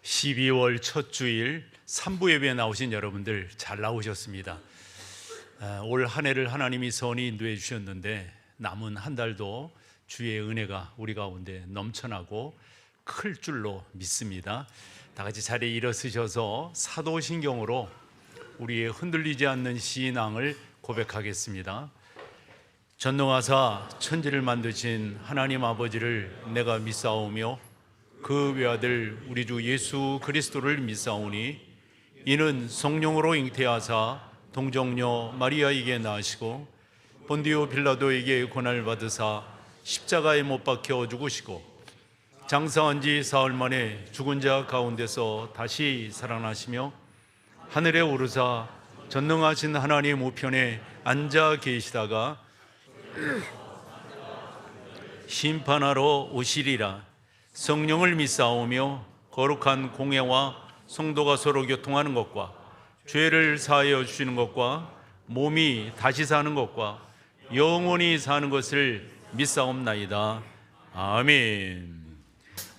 12월 첫 주일 3부 예배에 나오신 여러분들 잘 나오셨습니다. 올 한 해를 하나님이 선히 인도해 주셨는데 남은 한 달도 주의 은혜가 우리 가운데 넘쳐나고 클 줄로 믿습니다. 다 같이 자리에 일어서셔서 사도신경으로 우리의 흔들리지 않는 신앙을 고백하겠습니다. 전능하사 천지를 만드신 하나님 아버지를 내가 믿사오며 그 외아들 우리 주 예수 그리스도를 믿사오니 이는 성령으로 잉태하사 동정녀 마리아에게 나시고 본디오 빌라도에게 고난을 받으사 십자가에 못 박혀 죽으시고 장사한 지 사흘 만에 죽은 자 가운데서 다시 살아나시며 하늘에 오르사 전능하신 하나님 우편에 앉아 계시다가 심판하러 오시리라. 성령을 믿사오며 거룩한 공예와 성도가 서로 교통하는 것과 죄를 사하여 주시는 것과 몸이 다시 사는 것과 영원히 사는 것을 믿사옵나이다. 아멘.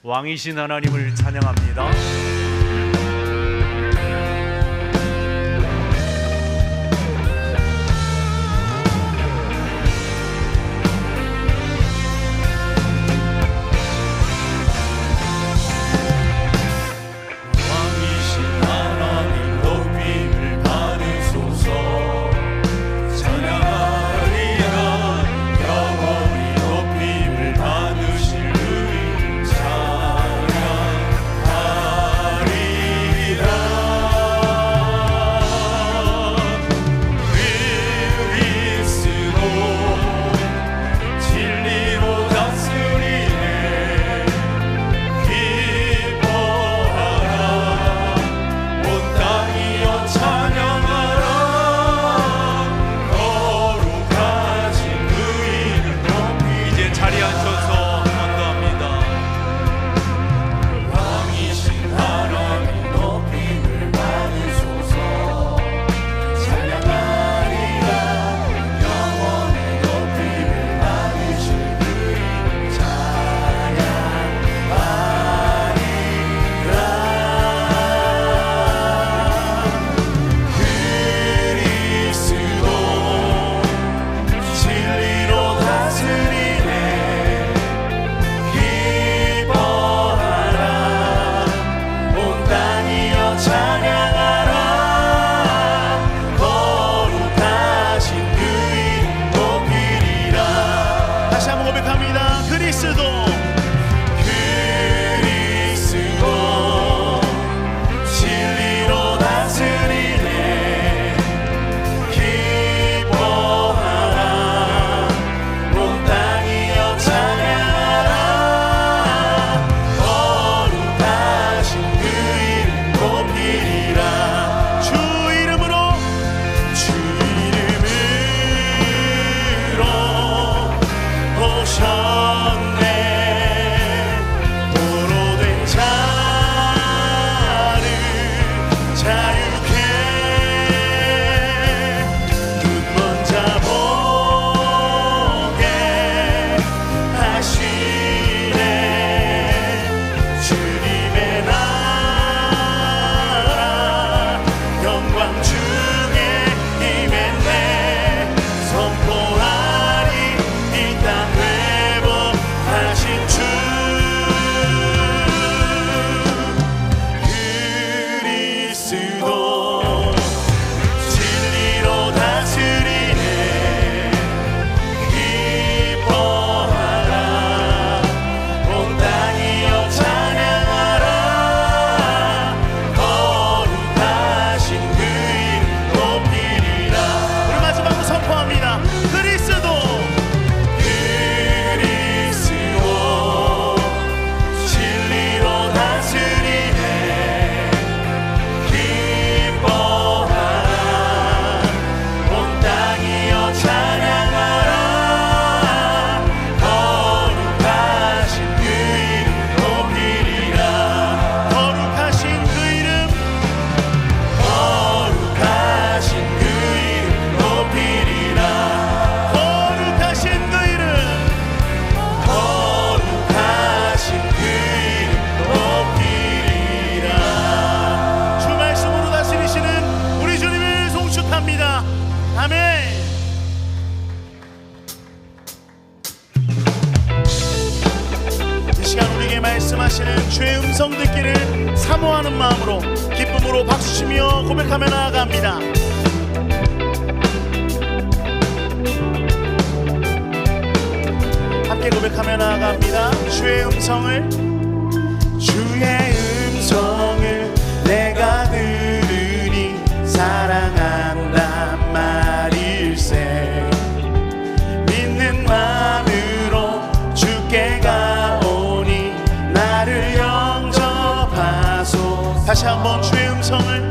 왕이신 하나님을 찬양합니다. 찬양 음성 듣기를 사모하는 마음으로 기쁨으로 박수치며 고백하며 나아갑니다. 함께 고백하며 나아갑니다. 주의 음성을 내가 들으니 사랑한단 말일세. 믿는 마음으로 주께 가오니 나를 영접하소. 다시 한번 주의 음성을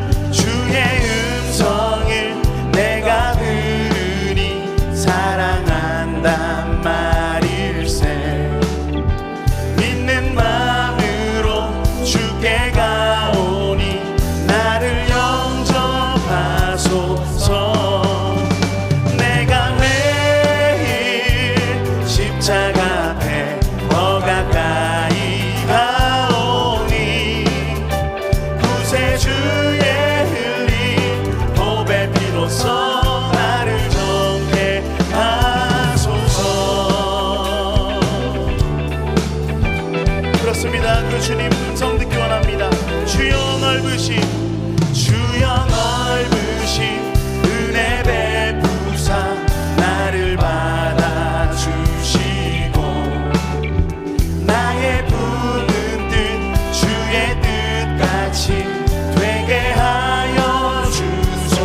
내가 들으니 사랑한단 말일세. 믿는 마음으로 주께 가오니 나를 영접하소서. 내가 매일 십자가 앞에 더 가까이 가오니 구세주의 흘린 보배 피로써 나를 정케 하소서. 그렇습니다. 그 주님 음성 듣기 원합니다. 주여 넓으신 은혜 베푸사 나를 받아주시고 나의 부는 뜻 주의 뜻같이 되게 하여 주소.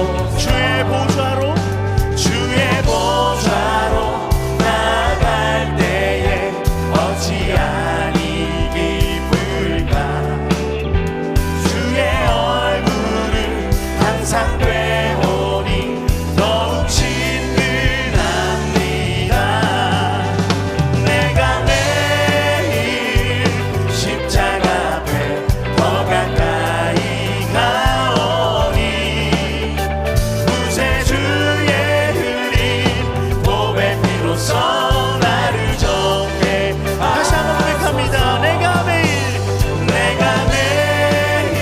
주의 보좌로 나아갈 때에 어찌하니 기쁠까. 주의 얼굴을 항상 되오니 더욱 친근합니다. 내가 매일 십자가 앞에 더 가까이 가오니 구세주의 흘린 보배 피로써 나를 정케. 다시 한번 고백합니다. 내가 매일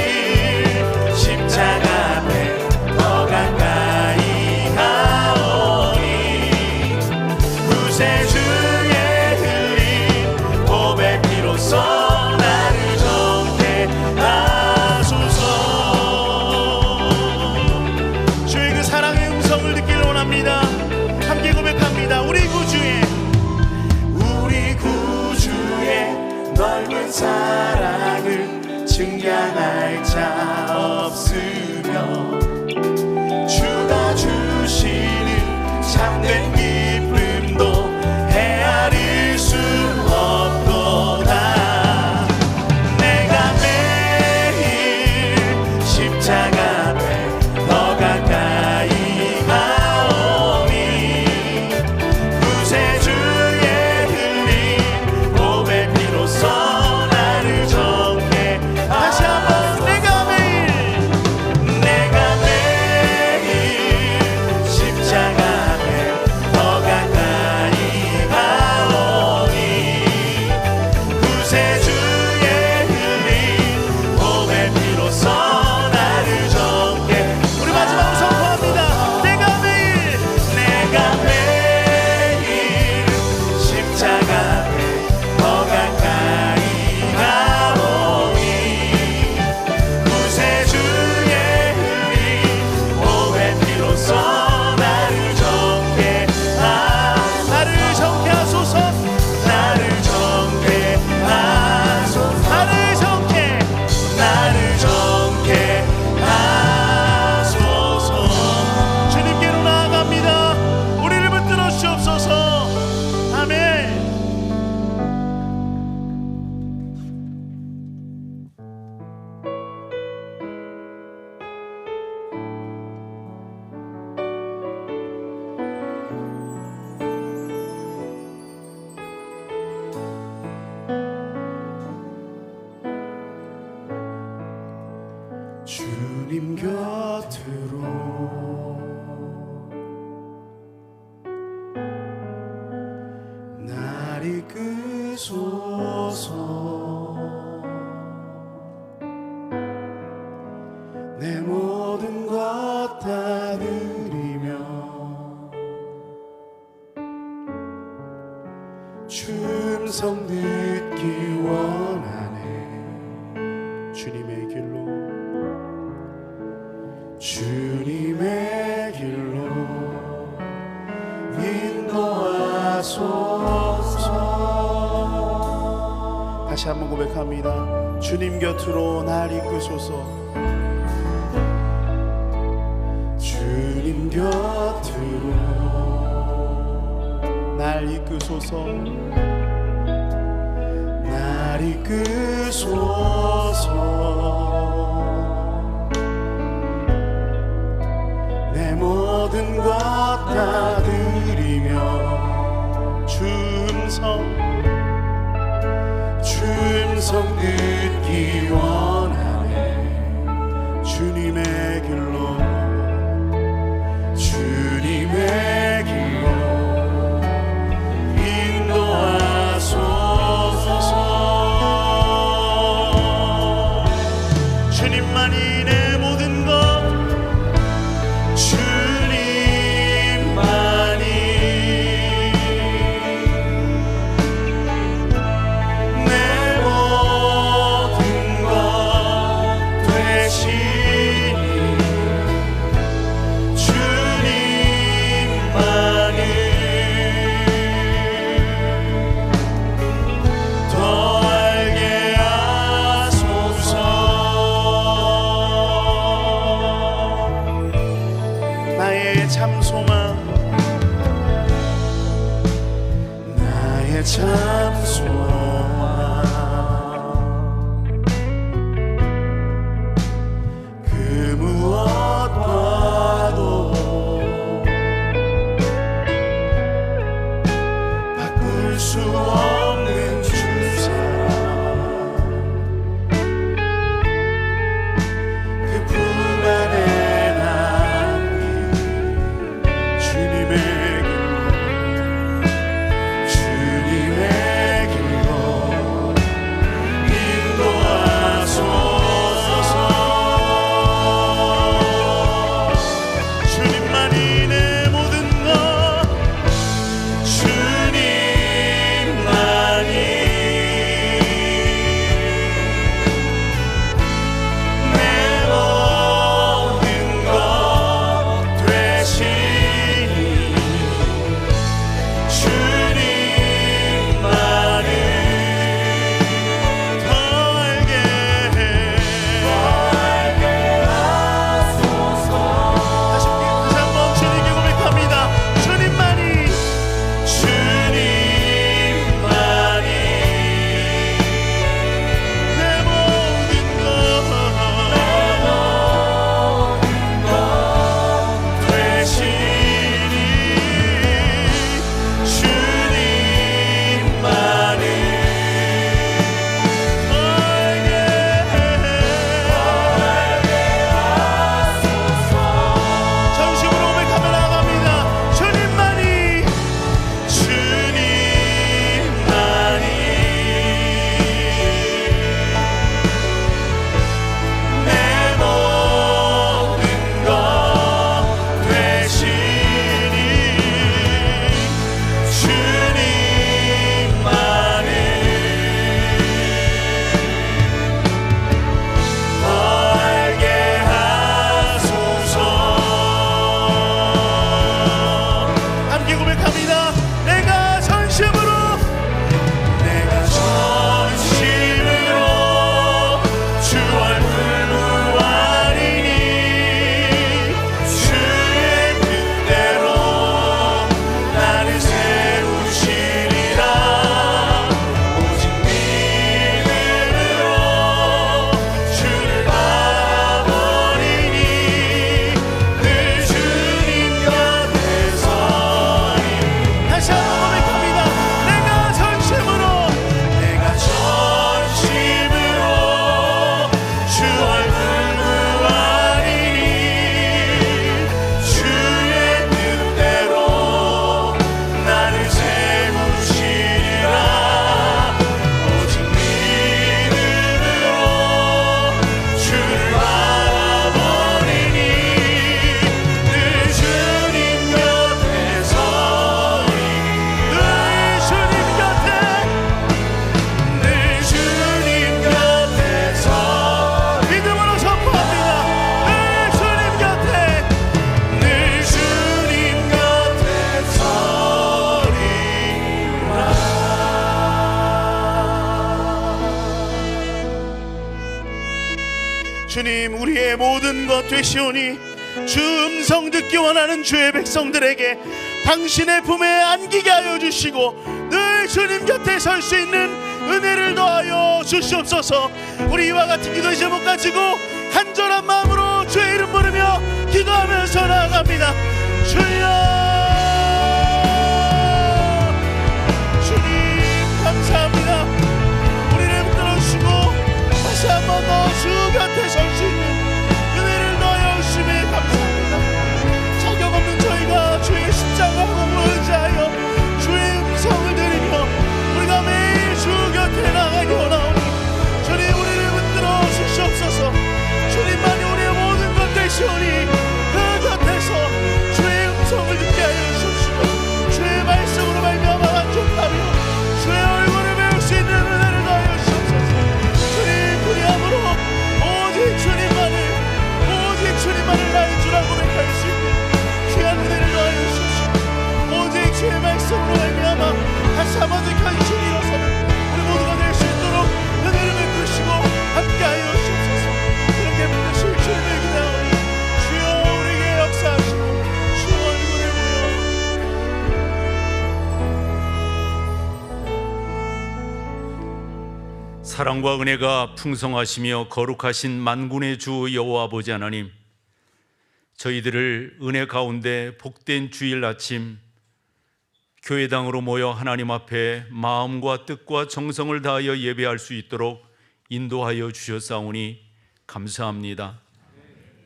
십자가 앞에 더 가까이 가오니 구세주의 흘린 보배 피로써 나를 정케 하소서. 주의 그 사랑의 음성을 듣기를 원합니다. 함께 고백합니다. 우리 구주의 넓은 사랑을 증량할 자 없으며 주가 주시는 참된 기쁨도 헤아릴 수 없도다. 내가 매일 십자가 앞에 더 가까이 가오니 구세주의 흘린 보배 피로써 나를 정케. 다시 한번 내가 매일 십자가 앞에 더 가까이 가오니 구세주의 흘린 보배 피로써 나를 정케. 우리 마지막으로 선포합니다. 내가 매일 십자가 앞에 더 가까이 가오니 구세주의 흘린 보배 피로써 나를 정케 하소서. 나를 정케 하소서. 나를 정케 하소서. 주님께로 나아갑니다. 우리를 붙들어 주옵소서. 아멘. 주님 곁으로 날 이끄소서. 내 모든 것 다 드리며 주 음성 듣기 원하네. 주님의 길로 주님의 길로 인도하소서. 다시 한번 고백합니다. 주님 곁으로 날 이끄소서. 주님 곁으로 날 이끄소서. 날 이끄소서. 내 모든 것 다 드리며 주음성 듣기 원하네. 주님의 길로 주님의 길로 인도하소서. 주님만이 내 모든 것 주님, 우리의 모든 것 되시오니 주 음성 듣기 원하는 주의 백성들에게 당신의 품에 안기게 하여 주시고 늘 주님 곁에 설 수 있는 은혜를 더하여 주시옵소서. 우리 이와 같은 기도의 제목 가지고 간절한 마음으로 주의 이름 부르며 기도하면서 나아갑니다. 주여, 주님 감사합니다. 우리를 붙들어주시고 다시 한 번 더 주 곁에 설 수 있는 은혜를 더하여 주심에 감사합니다. 자격 없는 저희가 주의 십자가 공로 의지하여 주의 음성을 들으며 우리가 매일 주 곁에 나가기 원하오니 주님, 우리를 붙들어 주시옵소서. 주님만이 우리의 모든 것 되시오니 그 곁에서 주의 음성을 듣게 하여 주시옵시고 주의 말씀으로 말미암아 만족하며 주의 얼굴을 배울 수 있는 은혜를 더하여 주옵소서. 주님, 그리함으로 오직 주님만을 나의 주라 고백할 수 있는 귀한 은혜를 더하여 주옵시고 오직 주의 말씀으로 말미암아 다시 한번 켜주신 일어서는 우리 모두가 될 수 있도록 은혜를 베푸시고 함께하여 주옵소서. 그렇게 믿으실 주님을 기대하오니 주여, 우리에게 역사하시고 주 얼굴을 보여. 사랑과 은혜가 풍성하시며 거룩하신 만군의 주 여호와 아버지 하나님, 저희들을 은혜 가운데 복된 주일 아침 교회당으로 모여 하나님 앞에 마음과 뜻과 정성을 다하여 예배할 수 있도록 인도하여 주셨사오니 감사합니다.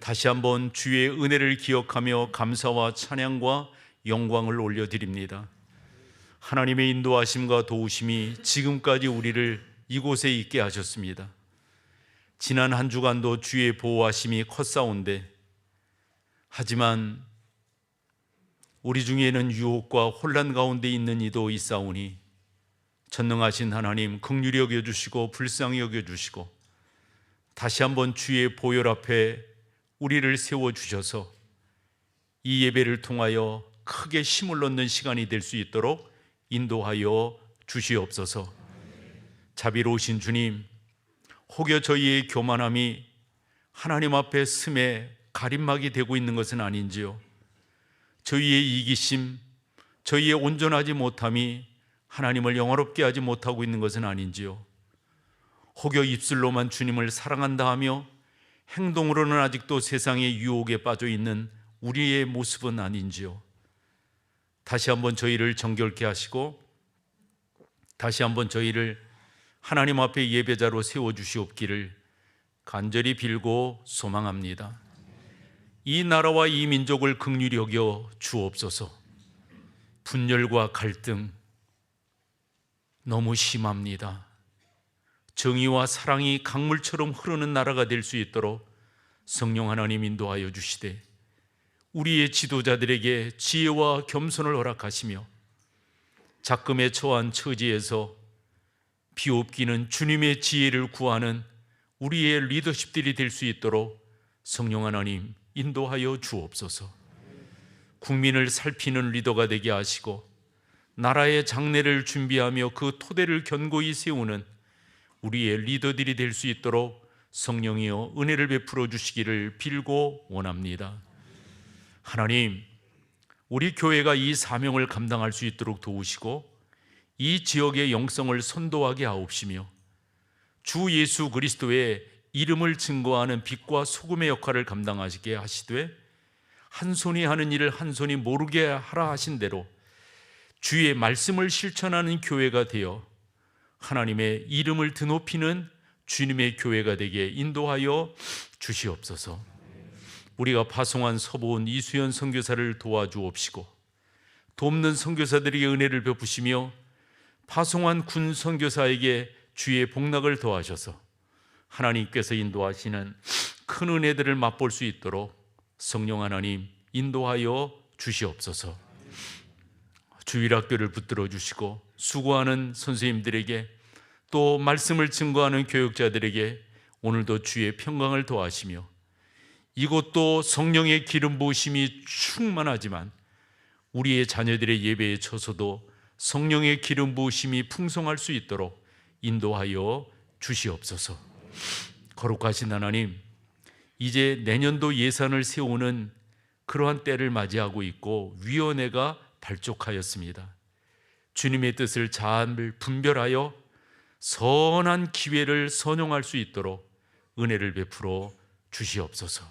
다시 한번 주의 은혜를 기억하며 감사와 찬양과 영광을 올려드립니다. 하나님의 인도하심과 도우심이 지금까지 우리를 이곳에 있게 하셨습니다. 지난 한 주간도 주의 보호하심이 컸사온데 하지만 우리 중에는 유혹과 혼란 가운데 있는 이도 있사오니 전능하신 하나님 긍휼히 여겨주시고 불쌍히 여겨주시고 다시 한번 주의 보혈 앞에 우리를 세워주셔서 이 예배를 통하여 크게 힘을 얻는 시간이 될 수 있도록 인도하여 주시옵소서. 자비로우신 주님, 혹여 저희의 교만함이 하나님 앞에 스매 가림막이 되고 있는 것은 아닌지요? 저희의 이기심, 저희의 온전하지 못함이 하나님을 영화롭게 하지 못하고 있는 것은 아닌지요? 혹여 입술로만 주님을 사랑한다 하며 행동으로는 아직도 세상의 유혹에 빠져 있는 우리의 모습은 아닌지요? 다시 한번 저희를 정결케 하시고 다시 한번 저희를 하나님 앞에 예배자로 세워주시옵기를 간절히 빌고 소망합니다. 이 나라와 이 민족을 긍휼히 여겨 주옵소서. 분열과 갈등 너무 심합니다. 정의와 사랑이 강물처럼 흐르는 나라가 될 수 있도록 성령 하나님 인도하여 주시되 우리의 지도자들에게 지혜와 겸손을 허락하시며 작금에 처한 처지에서 비옵기는 주님의 지혜를 구하는 우리의 리더십들이 될 수 있도록 성령 하나님 인도하여 주옵소서. 국민을 살피는 리더가 되게 하시고 나라의 장래를 준비하며 그 토대를 견고히 세우는 우리의 리더들이 될 수 있도록 성령이여 은혜를 베풀어 주시기를 빌고 원합니다. 하나님, 우리 교회가 이 사명을 감당할 수 있도록 도우시고 이 지역의 영성을 선도하게 하옵시며 주 예수 그리스도의 이름을 증거하는 빛과 소금의 역할을 감당하시게 하시되 한 손이 하는 일을 한 손이 모르게 하라 하신 대로 주의 말씀을 실천하는 교회가 되어 하나님의 이름을 드높이는 주님의 교회가 되게 인도하여 주시옵소서. 우리가 파송한 서보은 이수연 선교사를 도와주옵시고 돕는 선교사들에게 은혜를 베푸시며 파송한 군 선교사에게 주의 복락을 더하셔서 하나님께서 인도하시는 큰 은혜들을 맛볼 수 있도록 성령 하나님 인도하여 주시옵소서. 주일학교를 붙들어 주시고 수고하는 선생님들에게 또 말씀을 증거하는 교육자들에게 오늘도 주의 평강을 더하시며 이곳도 성령의 기름 부으심이 충만하지만 우리의 자녀들의 예배에 쳐서도 성령의 기름 부으심이 풍성할 수 있도록 인도하여 주시옵소서. 거룩하신 하나님, 이제 내년도 예산을 세우는 그러한 때를 맞이하고 있고 위원회가 발족하였습니다. 주님의 뜻을 잘 분별하여 선한 기회를 선용할 수 있도록 은혜를 베풀어 주시옵소서.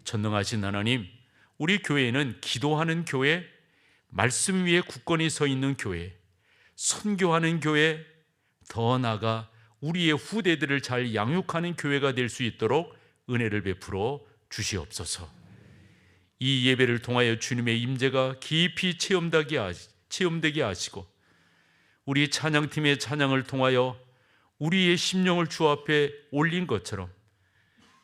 전능하신 하나님, 우리 교회는 기도하는 교회, 말씀 위에 굳건히 서 있는 교회, 선교하는 교회, 더 나아가 우리의 후대들을 잘 양육하는 교회가 될 수 있도록 은혜를 베풀어 주시옵소서. 이 예배를 통하여 주님의 임재가 깊이 체험되게 하시고 우리 찬양팀의 찬양을 통하여 우리의 심령을 주 앞에 올린 것처럼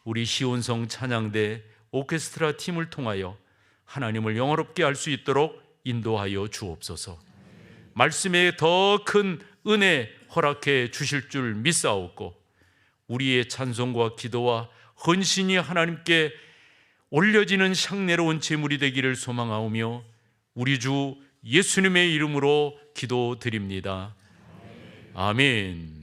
우리 시온성 찬양대 오케스트라 팀을 통하여 하나님을 영화롭게 할 수 있도록 인도하여 주옵소서. 말씀에 더 큰 은혜 허락해 주실 줄 믿사옵고 우리의 찬송과 기도와 헌신이 하나님께 올려지는 향내로운 제물이 되기를 소망하오며 우리 주 예수님의 이름으로 기도드립니다. 아멘.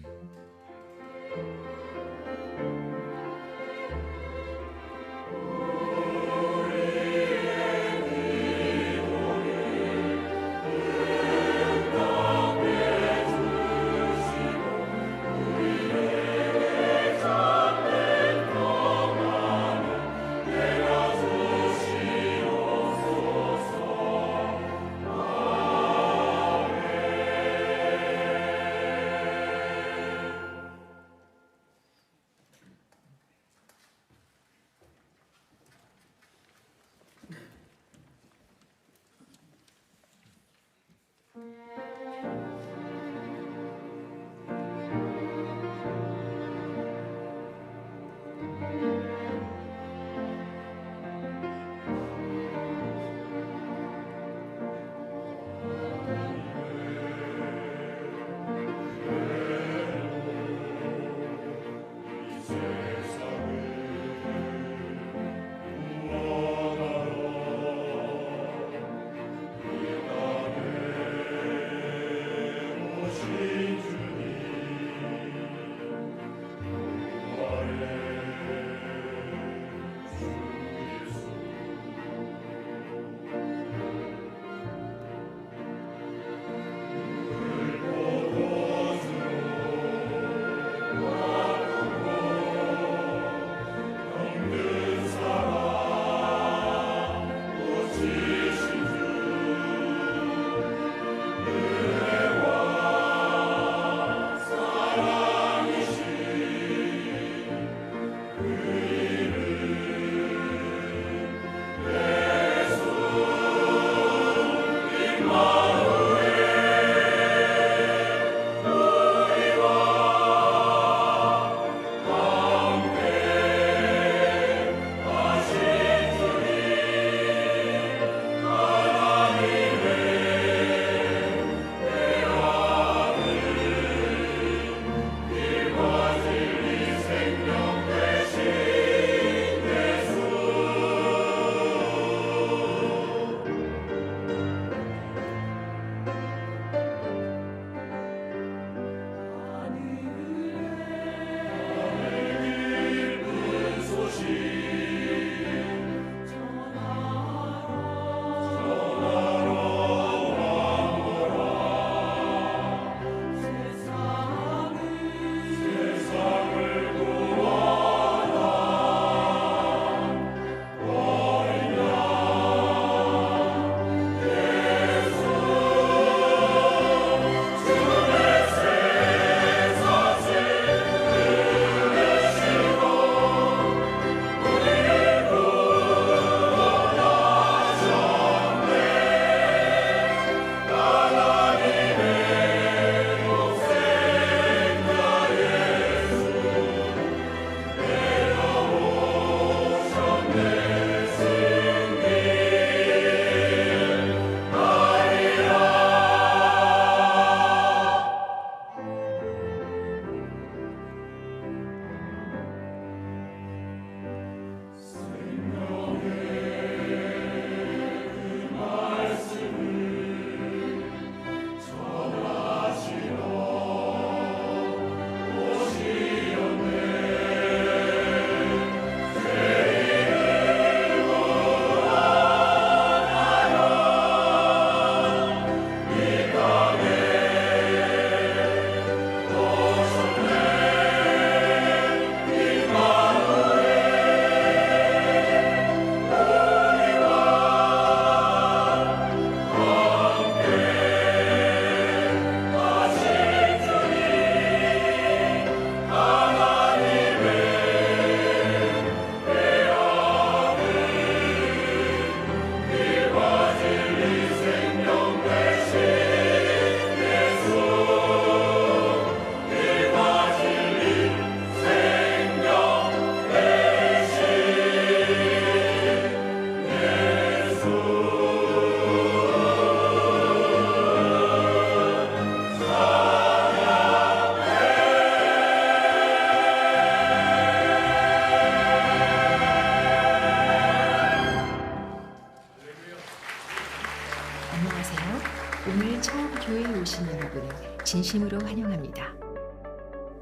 오신 여러분을 진심으로 환영합니다.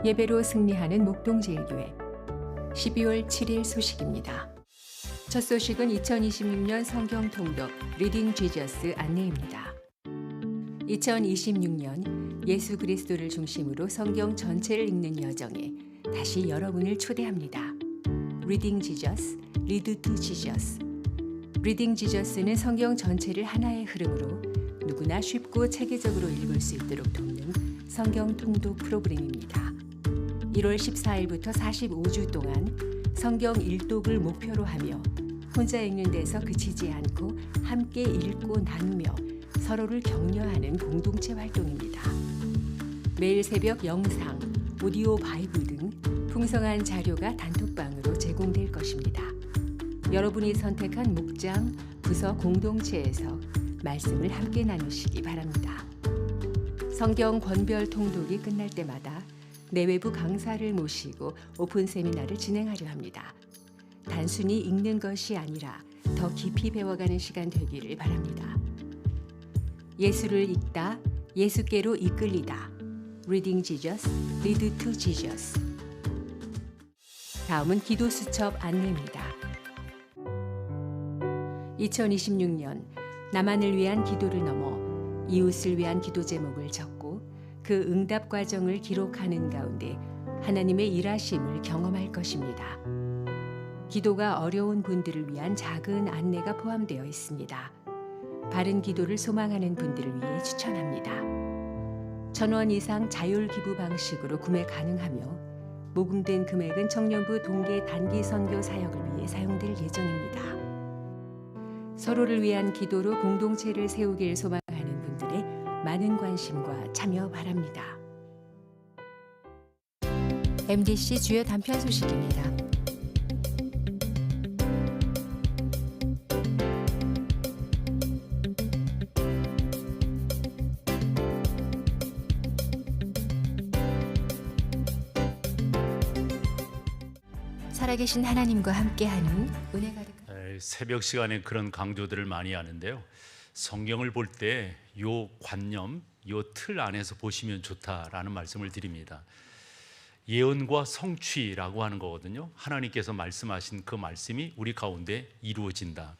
예배로 승리하는 목동제일교회 12월 7일 소식입니다. 첫 소식은 2026년 성경 통독 리딩 지저스 안내입니다. 2026년 예수 그리스도를 중심으로 성경 전체를 읽는 여정에 다시 여러분을 초대합니다. 리딩 지저스, 리드 투 지저스. 리딩 지저스는 성경 전체를 하나의 흐름으로 누구나 쉽고 체계적으로 읽을 수 있도록 돕는 성경 통독 프로그램입니다. 1월 14일부터 45주 동안 성경 일독을 목표로 하며 혼자 읽는 데서 그치지 않고 함께 읽고 나누며 서로를 격려하는 공동체 활동입니다. 매일 새벽 영상, 오디오 바이블 등 풍성한 자료가 단톡방으로 제공될 것입니다. 여러분이 선택한 목장, 부서 공동체에서 말씀을 함께 나누시기 바랍니다. 성경 권별 통독이 끝날 때마다 내외부 강사를 모시고 오픈 세미나를 진행하려 합니다. 단순히 읽는 것이 아니라 더 깊이 배워가는 시간 되기를 바랍니다. 예수를 읽다, 예수께로 이끌리다. Reading Jesus, Lead to Jesus. 다음은 기도 수첩 안내입니다. 2026년 나만을 위한 기도를 넘어 이웃을 위한 기도 제목을 적고 그 응답 과정을 기록하는 가운데 하나님의 일하심을 경험할 것입니다. 기도가 어려운 분들을 위한 작은 안내가 포함되어 있습니다. 바른 기도를 소망하는 분들을 위해 추천합니다. 1,000원 이상 자율 기부 방식으로 구매 가능하며 모금된 금액은 청년부 동계 단기 선교 사역을 위해 사용될 예정입니다. 서로를 위한 기도로 공동체를 세우길 소망하는 분들의 많은 관심과 참여 바랍니다. MDC 주요 단편 소식입니다. 살아계신 하나님과 함께하는 은혜 가득 새벽 시간에 그런 강조들을 많이 하는데요. 성경을 볼 때 요 관념, 요 틀 안에서 보시면 좋다라는 말씀을 드립니다. 예언과 성취라고 하는 거거든요. 하나님께서 말씀하신 그 말씀이 우리 가운데 이루어진다.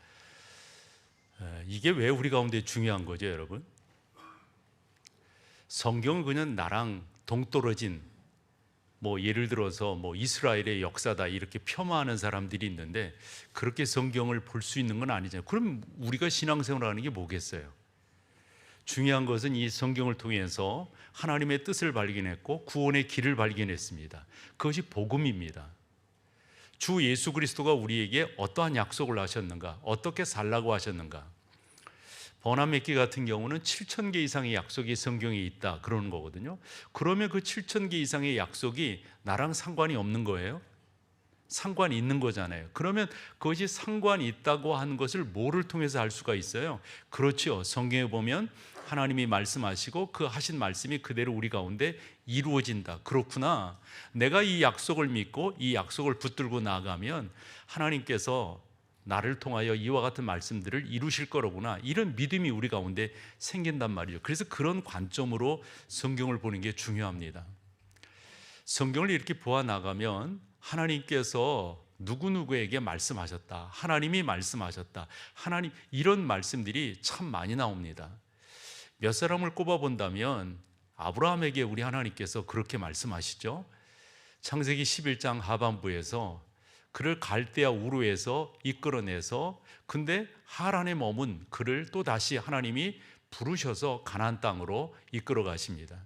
이게 왜 우리 가운데 중요한 거죠, 여러분? 성경은 그냥 나랑 동떨어진 예를 들어서 이스라엘의 역사다 이렇게 폄하하는 사람들이 있는데 그렇게 성경을 볼 수 있는 건 아니잖아요. 그럼 우리가 신앙생활을 하는 게 뭐겠어요? 중요한 것은 이 성경을 통해서 하나님의 뜻을 발견했고 구원의 길을 발견했습니다. 그것이 복음입니다. 주 예수 그리스도가 우리에게 어떠한 약속을 하셨는가, 어떻게 살라고 하셨는가. 버나մ 맥기 같은 경우는 7,000개 이상의 약속이 성경에 있다 그러는 거거든요. 그러면 그 7,000개 이상의 약속이 나랑 상관이 없는 거예요? 상관이 있는 거잖아요. 그러면 그것이 상관이 있다고 하는 것을 뭐를 통해서 알 수가 있어요? 그렇죠. 성경에 보면 하나님이 말씀하시고 그 하신 말씀이 그대로 우리 가운데 이루어진다. 그렇구나. 내가 이 약속을 믿고 이 약속을 붙들고 나아가면 하나님께서 나를 통하여 이와 같은 말씀들을 이루실 거로구나. 이런 믿음이 우리 가운데 생긴단 말이죠. 그래서 그런 관점으로 성경을 보는 게 중요합니다. 성경을 이렇게 보아 나가면 하나님께서 누구누구에게 말씀하셨다. 하나님이 말씀하셨다. 하나님, 이런 말씀들이 참 많이 나옵니다. 몇 사람을 꼽아본다면 아브라함에게 우리 하나님께서 그렇게 말씀하시죠. 창세기 11장 하반부에서 그를 갈대아 우르에서 이끌어내서 근데 하란에 머문 그를 또 다시 하나님이 부르셔서 가나안 땅으로 이끌어 가십니다.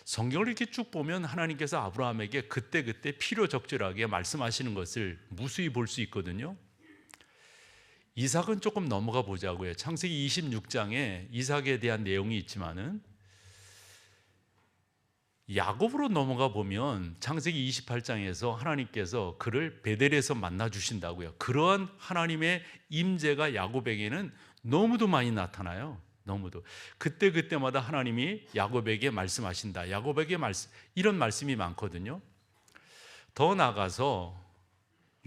성경을 이렇게 쭉 보면 하나님께서 아브라함에게 그때그때 필요적절하게 말씀하시는 것을 무수히 볼 수 있거든요. 이삭은 조금 넘어가 보자고요. 창세기 26장에 이삭에 대한 내용이 있지만은 야곱으로 넘어가 보면 창세기 28장에서 하나님께서 그를 베델에서 만나 주신다고요. 그러한 하나님의 임재가 야곱에게는 너무도 많이 나타나요. 너무도 그때마다 하나님이 야곱에게 말씀하신다. 야곱에게 이런 말씀이 많거든요. 더 나아가서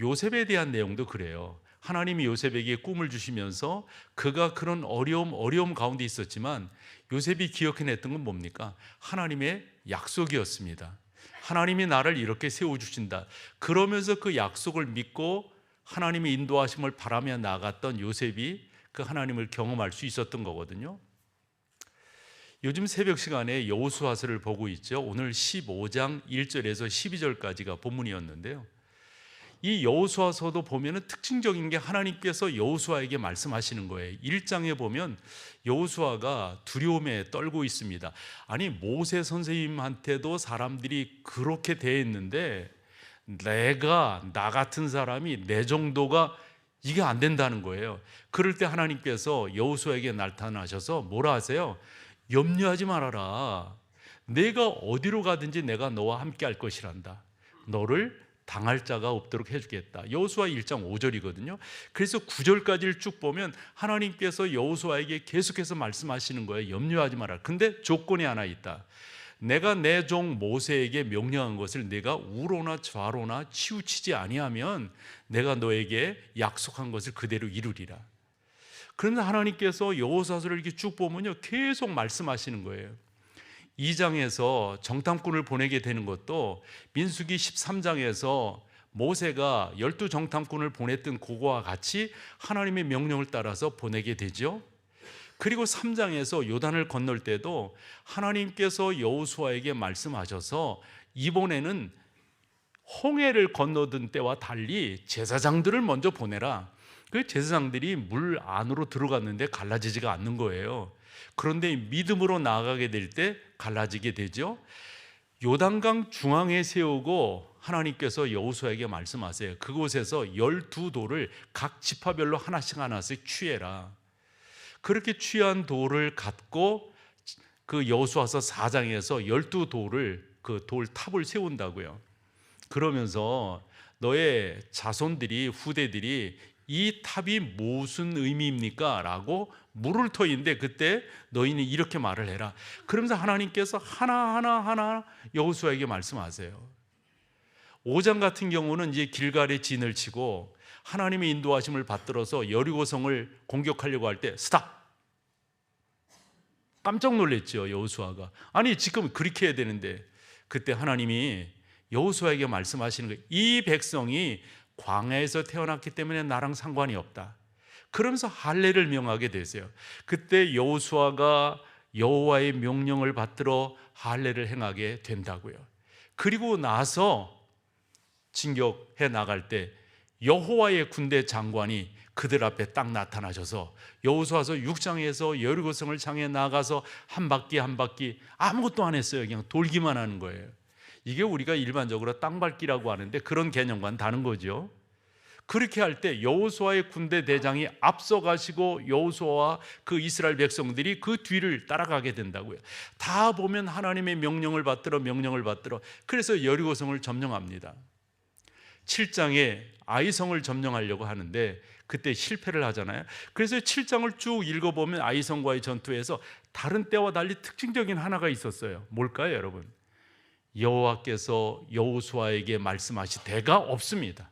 요셉에 대한 내용도 그래요. 하나님이 요셉에게 꿈을 주시면서 그가 그런 어려움 가운데 있었지만 요셉이 기억해냈던 건 뭡니까? 하나님의 약속이었습니다. 하나님이 나를 이렇게 세워주신다. 그러면서 그 약속을 믿고 하나님의 인도하심을 바라며 나갔던 요셉이 그 하나님을 경험할 수 있었던 거거든요. 요즘 새벽 시간에 여호수아서를 보고 있죠. 오늘 15장 1절에서 12절까지가 본문이었는데요. 이 여호수아서도 보면은 특징적인 게 하나님께서 여호수아에게 말씀하시는 거예요. 1장에 보면 여호수아가 두려움에 떨고 있습니다. 아니, 모세 선생님한테도 사람들이 그렇게 대했는데 나 같은 사람이 내 정도가 이게 안 된다는 거예요. 그럴 때 하나님께서 여호수아에게 나타나셔서 뭐라 하세요? 염려하지 말아라. 내가 어디로 가든지 내가 너와 함께 할 것이란다. 너를 당할 자가 없도록 해주겠다. 여호수아 1장 5절이거든요. 그래서 9절까지를 쭉 보면 하나님께서 여호수아에게 계속해서 말씀하시는 거예요. 염려하지 마라. 근데 조건이 하나 있다. 내가 내 종 모세에게 명령한 것을 내가 우로나 좌로나 치우치지 아니하면 내가 너에게 약속한 것을 그대로 이루리라. 그런데 하나님께서 여호수아서를 이렇게 쭉 보면요, 계속 말씀하시는 거예요. 2장에서 정탐꾼을 보내게 되는 것도 민수기 13장에서 모세가 12정탐꾼을 보냈던 그거와 같이 하나님의 명령을 따라서 보내게 되죠. 그리고 3장에서 요단을 건널 때도 하나님께서 여호수아에게 말씀하셔서 이번에는 홍해를 건너던 때와 달리 제사장들을 먼저 보내라. 그 제사장들이 물 안으로 들어갔는데 갈라지지가 않는 거예요. 그런데 믿음으로 나아가게 될 때 갈라지게 되죠. 요단강 중앙에 세우고 하나님께서 여호수아에게 말씀하세요. 그곳에서 12돌을 각 지파별로 하나씩 취해라. 그렇게 취한 돌을 갖고 그 여호수아서 4장에서 12돌을 그 돌탑을 세운다고요. 그러면서 너의 자손들이, 후대들이 이 탑이 무슨 의미입니까? 라고 물을 터인데 그때 너희는 이렇게 말을 해라. 그러면서 하나님께서 하나하나 여호수아에게 말씀하세요. 5장 같은 경우는 이제 길갈에 진을 치고 하나님의 인도하심을 받들어서 여리고성을 공격하려고 할 때 스탑! 깜짝 놀랐죠, 여호수아가. 아니, 지금 그렇게 해야 되는데. 그때 하나님이 여호수아에게 말씀하시는 거예요. 이 백성이 광야에서 태어났기 때문에 나랑 상관이 없다. 그러면서 할례를 명하게 되세요. 그때 여호수아가 여호와의 명령을 받들어 할례를 행하게 된다고요. 그리고 나서 진격해 나갈 때 여호와의 군대 장관이 그들 앞에 딱 나타나셔서 여호수아서 6장에서 여리고성을 향해 나가서 한 바퀴 아무것도 안 했어요. 그냥 돌기만 하는 거예요. 이게 우리가 일반적으로 땅밟기라고 하는데 그런 개념과는 다른 거죠. 그렇게 할 때 여호수아의 군대 대장이 앞서가시고 여호수아와 그 이스라엘 백성들이 그 뒤를 따라가게 된다고요. 다 보면 하나님의 명령을 받들어 그래서 여리고성을 점령합니다. 7장에 아이성을 점령하려고 하는데 그때 실패를 하잖아요. 그래서 7장을 쭉 읽어보면 아이성과의 전투에서 다른 때와 달리 특징적인 하나가 있었어요. 뭘까요, 여러분? 여호와께서 여호수아에게 말씀하시되가 없습니다.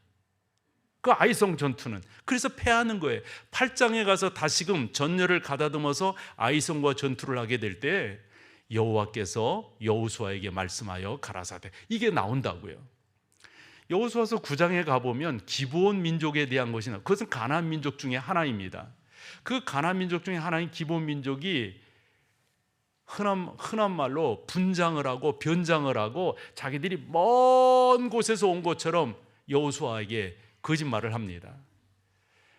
그 아이성 전투는 그래서 패하는 거예요. 8장에 가서 다시금 전열을 가다듬어서 아이성과 전투를 하게 될 때 여호와께서 여호수아에게 말씀하여 가라사대, 이게 나온다고요. 여호수아서 9장에 가보면 기브온 민족에 대한 것이 나와요. 그것은 가나안 민족 중에 하나입니다. 그 가나안 민족 중에 하나인 기브온 민족이 흔한 말로 분장을 하고 변장을 하고 자기들이 먼 곳에서 온 것처럼 여호수아에게 거짓말을 합니다.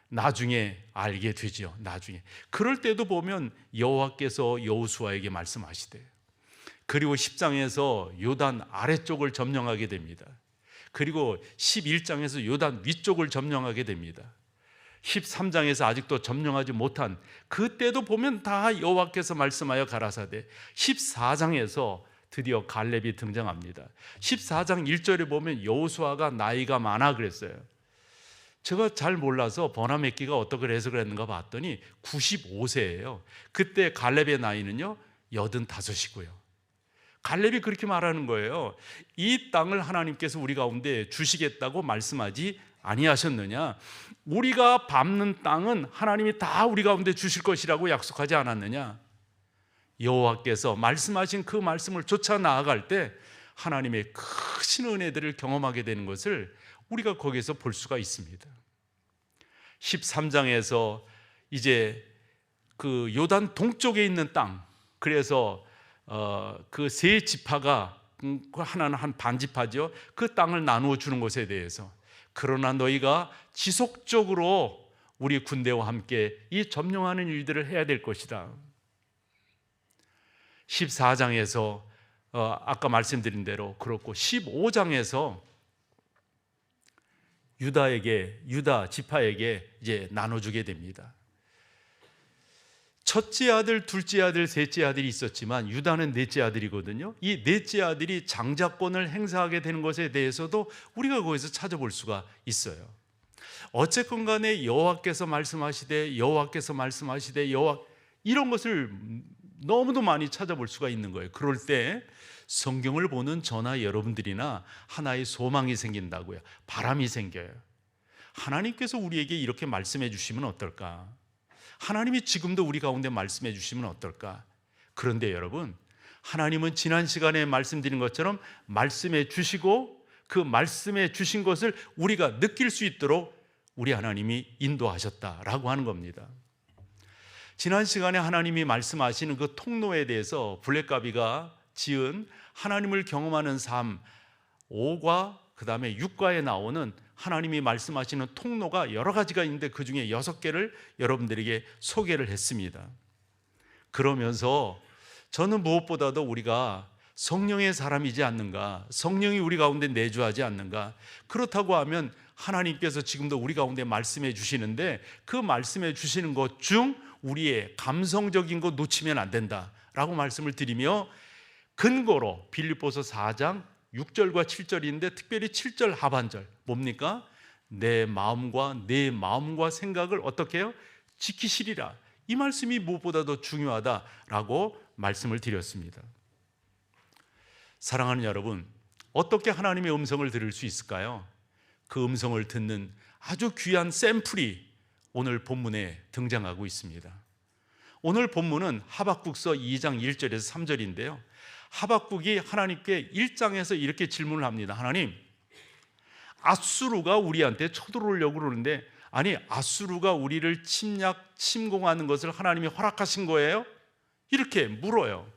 나중에 알게 되죠. 나중에. 그럴 때도 보면 여호와께서 여호수아에게 말씀하시대요. 그리고 10장에서 요단 아래쪽을 점령하게 됩니다. 그리고 11장에서 요단 위쪽을 점령하게 됩니다. 13장에서 아직도 점령하지 못한 그때도 보면 다 여호와께서 말씀하여 가라사대. 14장에서 드디어 갈렙이 등장합니다. 14장 1절에 보면 여호수아가 나이가 많아 그랬어요. 제가 잘 몰라서 버나메키가 어떻게 해석을 했는가 봤더니 95세예요. 그때 갈렙의 나이는요 85이고요. 갈렙이 그렇게 말하는 거예요. 이 땅을 하나님께서 우리 가운데 주시겠다고 말씀하지 아니하셨느냐? 우리가 밟는 땅은 하나님이 다 우리 가운데 주실 것이라고 약속하지 않았느냐? 여호와께서 말씀하신 그 말씀을 쫓아 나아갈 때 하나님의 크신 은혜들을 경험하게 되는 것을 우리가 거기에서 볼 수가 있습니다. 13장에서 이제 그 요단 동쪽에 있는 땅, 그래서 그 세 지파가 하나는 한 반지파죠. 그 땅을 나누어 주는 것에 대해서, 그러나 너희가 지속적으로 우리 군대와 함께 이 점령하는 일들을 해야 될 것이다. 14장에서 아까 말씀드린 대로 그렇고, 15장에서 유다 지파에게 이제 나눠주게 됩니다. 첫째 아들, 둘째 아들, 셋째 아들이 있었지만 유다는 넷째 아들이거든요. 이 넷째 아들이 장자권을 행사하게 되는 것에 대해서도 우리가 거기서 찾아볼 수가 있어요. 어쨌건 간에 여호와께서 말씀하시되 이런 것을 너무도 많이 찾아볼 수가 있는 거예요. 그럴 때 성경을 보는 저나 여러분들이나 하나의 소망이 생긴다고요. 바람이 생겨요. 하나님께서 우리에게 이렇게 말씀해 주시면 어떨까? 하나님이 지금도 우리 가운데 말씀해 주시면 어떨까? 그런데 여러분, 하나님은 지난 시간에 말씀드린 것처럼 말씀해 주시고 그 말씀해 주신 것을 우리가 느낄 수 있도록 우리 하나님이 인도하셨다라고 하는 겁니다. 지난 시간에 하나님이 말씀하시는 그 통로에 대해서 블랙가비가 지은 하나님을 경험하는 삶 5과 그 다음에 6과에 나오는 하나님이 말씀하시는 통로가 여러 가지가 있는데 그 중에 6개를 여러분들에게 소개를 했습니다. 그러면서 저는 무엇보다도 우리가 성령의 사람이지 않는가, 성령이 우리 가운데 내주하지 않는가, 그렇다고 하면 하나님께서 지금도 우리 가운데 말씀해 주시는데 그 말씀해 주시는 것 중 우리의 감성적인 것 놓치면 안 된다라고 말씀을 드리며, 근거로 빌립보서 4장 6절과 7절인데 특별히 7절 하반절 뭡니까? 내 마음과 생각을 어떻게 해요? 지키시리라. 이 말씀이 무엇보다도 중요하다라고 말씀을 드렸습니다. 사랑하는 여러분, 어떻게 하나님의 음성을 들을 수 있을까요? 그 음성을 듣는 아주 귀한 샘플이 오늘 본문에 등장하고 있습니다. 오늘 본문은 하박국서 2장 1절에서 3절인데요. 하박국이 하나님께 1장에서 이렇게 질문을 합니다. 하나님, 아수르가 우리한테 쳐들어오려고 그러는데, 아니 아수르가 우리를 침공하는 것을 하나님이 허락하신 거예요? 이렇게 물어요.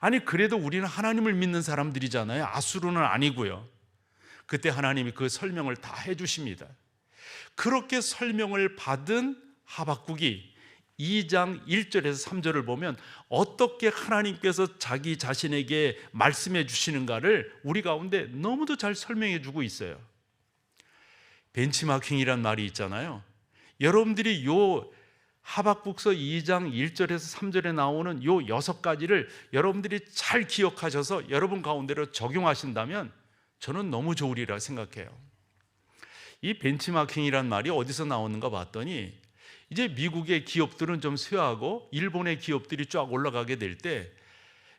아니 그래도 우리는 하나님을 믿는 사람들이잖아요. 아수르는 아니고요. 그때 하나님이 그 설명을 다 해주십니다. 그렇게 설명을 받은 하박국이 2장 1절에서 3절을 보면 어떻게 하나님께서 자기 자신에게 말씀해 주시는가를 우리 가운데 너무도 잘 설명해 주고 있어요. 벤치마킹이란 말이 있잖아요. 여러분들이 요 하박국서 2장 1절에서 3절에 나오는 요 6가지를 여러분들이 잘 기억하셔서 여러분 가운데로 적용하신다면 저는 너무 좋으리라 생각해요. 이 벤치마킹이란 말이 어디서 나오는가 봤더니, 이제 미국의 기업들은 좀 쇠하고 일본의 기업들이 쫙 올라가게 될 때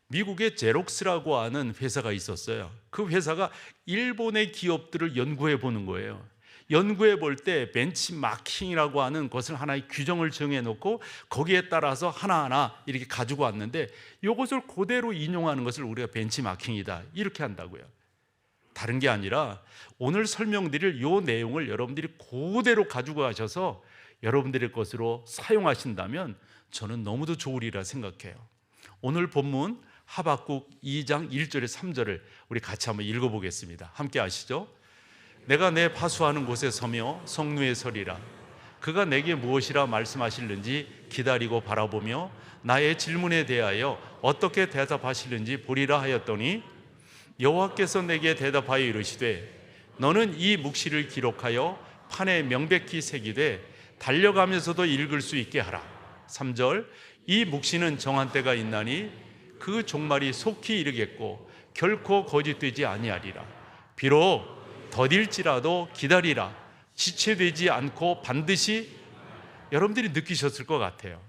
미국의 제록스라고 하는 회사가 있었어요. 그 회사가 일본의 기업들을 연구해 보는 거예요. 연구해 볼 때 벤치마킹이라고 하는 것을 하나의 규정을 정해 놓고 거기에 따라서 하나하나 이렇게 가지고 왔는데, 이것을 그대로 인용하는 것을 우리가 벤치마킹이다 이렇게 한다고요. 다른 게 아니라 오늘 설명드릴 이 내용을 여러분들이 그대로 가지고 가셔서 여러분들의 것으로 사용하신다면 저는 너무도 좋으리라 생각해요. 오늘 본문 하박국 2장 1절에 3절을 우리 같이 한번 읽어보겠습니다. 함께 하시죠. 내가 내 파수하는 곳에 서며 성루에 서리라. 그가 내게 무엇이라 말씀하실는지 기다리고 바라보며 나의 질문에 대하여 어떻게 대답하실는지 보리라 하였더니, 여호와께서 내게 대답하여 이르시되 너는 이 묵시를 기록하여 판에 명백히 새기되 달려가면서도 읽을 수 있게 하라. 3절, 이 묵시는 정한 때가 있나니 그 종말이 속히 이르겠고 결코 거짓되지 아니하리라. 비록 더딜지라도 기다리라. 지체되지 않고 반드시. 여러분들이 느끼셨을 것 같아요.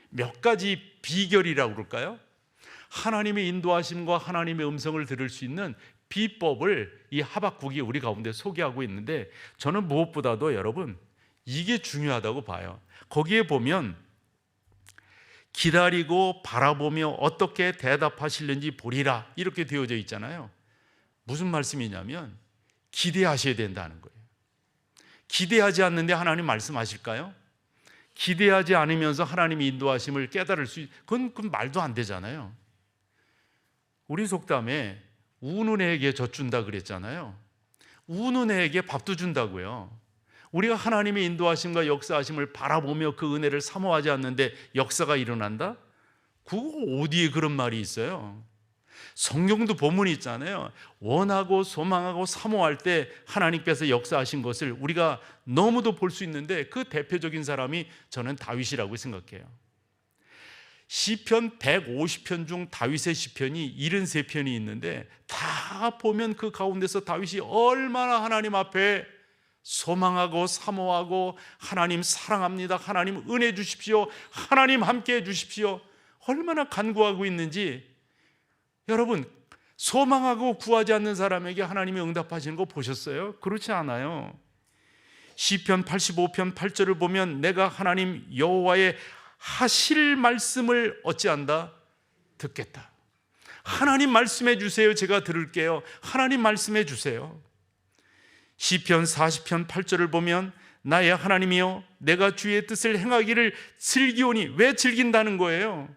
몇 가지 비결이라고 그럴까요? 하나님의 인도하심과 하나님의 음성을 들을 수 있는 비법을 이 하박국이 우리 가운데 소개하고 있는데, 저는 무엇보다도 여러분 이게 중요하다고 봐요. 거기에 보면 기다리고 바라보며 어떻게 대답하실는지 보리라 이렇게 되어져 있잖아요. 무슨 말씀이냐면 기대하셔야 된다는 거예요. 기대하지 않는데 하나님 말씀하실까요? 기대하지 않으면서 하나님의 인도하심을 깨달을 그건 말도 안 되잖아요. 우리 속담에 우는 애에게 젖 준다 그랬잖아요. 우는 애에게 밥도 준다고요. 우리가 하나님의 인도하심과 역사하심을 바라보며 그 은혜를 사모하지 않는데 역사가 일어난다? 그거 어디에 그런 말이 있어요? 성경도 본문이 있잖아요. 원하고 소망하고 사모할 때 하나님께서 역사하신 것을 우리가 너무도 볼 수 있는데 그 대표적인 사람이 저는 다윗이라고 생각해요. 시편 150편 중 다윗의 시편이 73편이 있는데 다 보면 그 가운데서 다윗이 얼마나 하나님 앞에 소망하고 사모하고 하나님 사랑합니다, 하나님 은혜 주십시오, 하나님 함께해 주십시오, 얼마나 간구하고 있는지. 여러분, 소망하고 구하지 않는 사람에게 하나님이 응답하시는 거 보셨어요? 그렇지 않아요. 시편 85편 8절을 보면 내가 하나님 여호와의 하실 말씀을 어찌한다? 듣겠다. 하나님 말씀해 주세요. 제가 들을게요. 하나님 말씀해 주세요. 시편 40편 8절을 보면 나의 하나님이여 내가 주의 뜻을 행하기를 즐기오니. 왜 즐긴다는 거예요?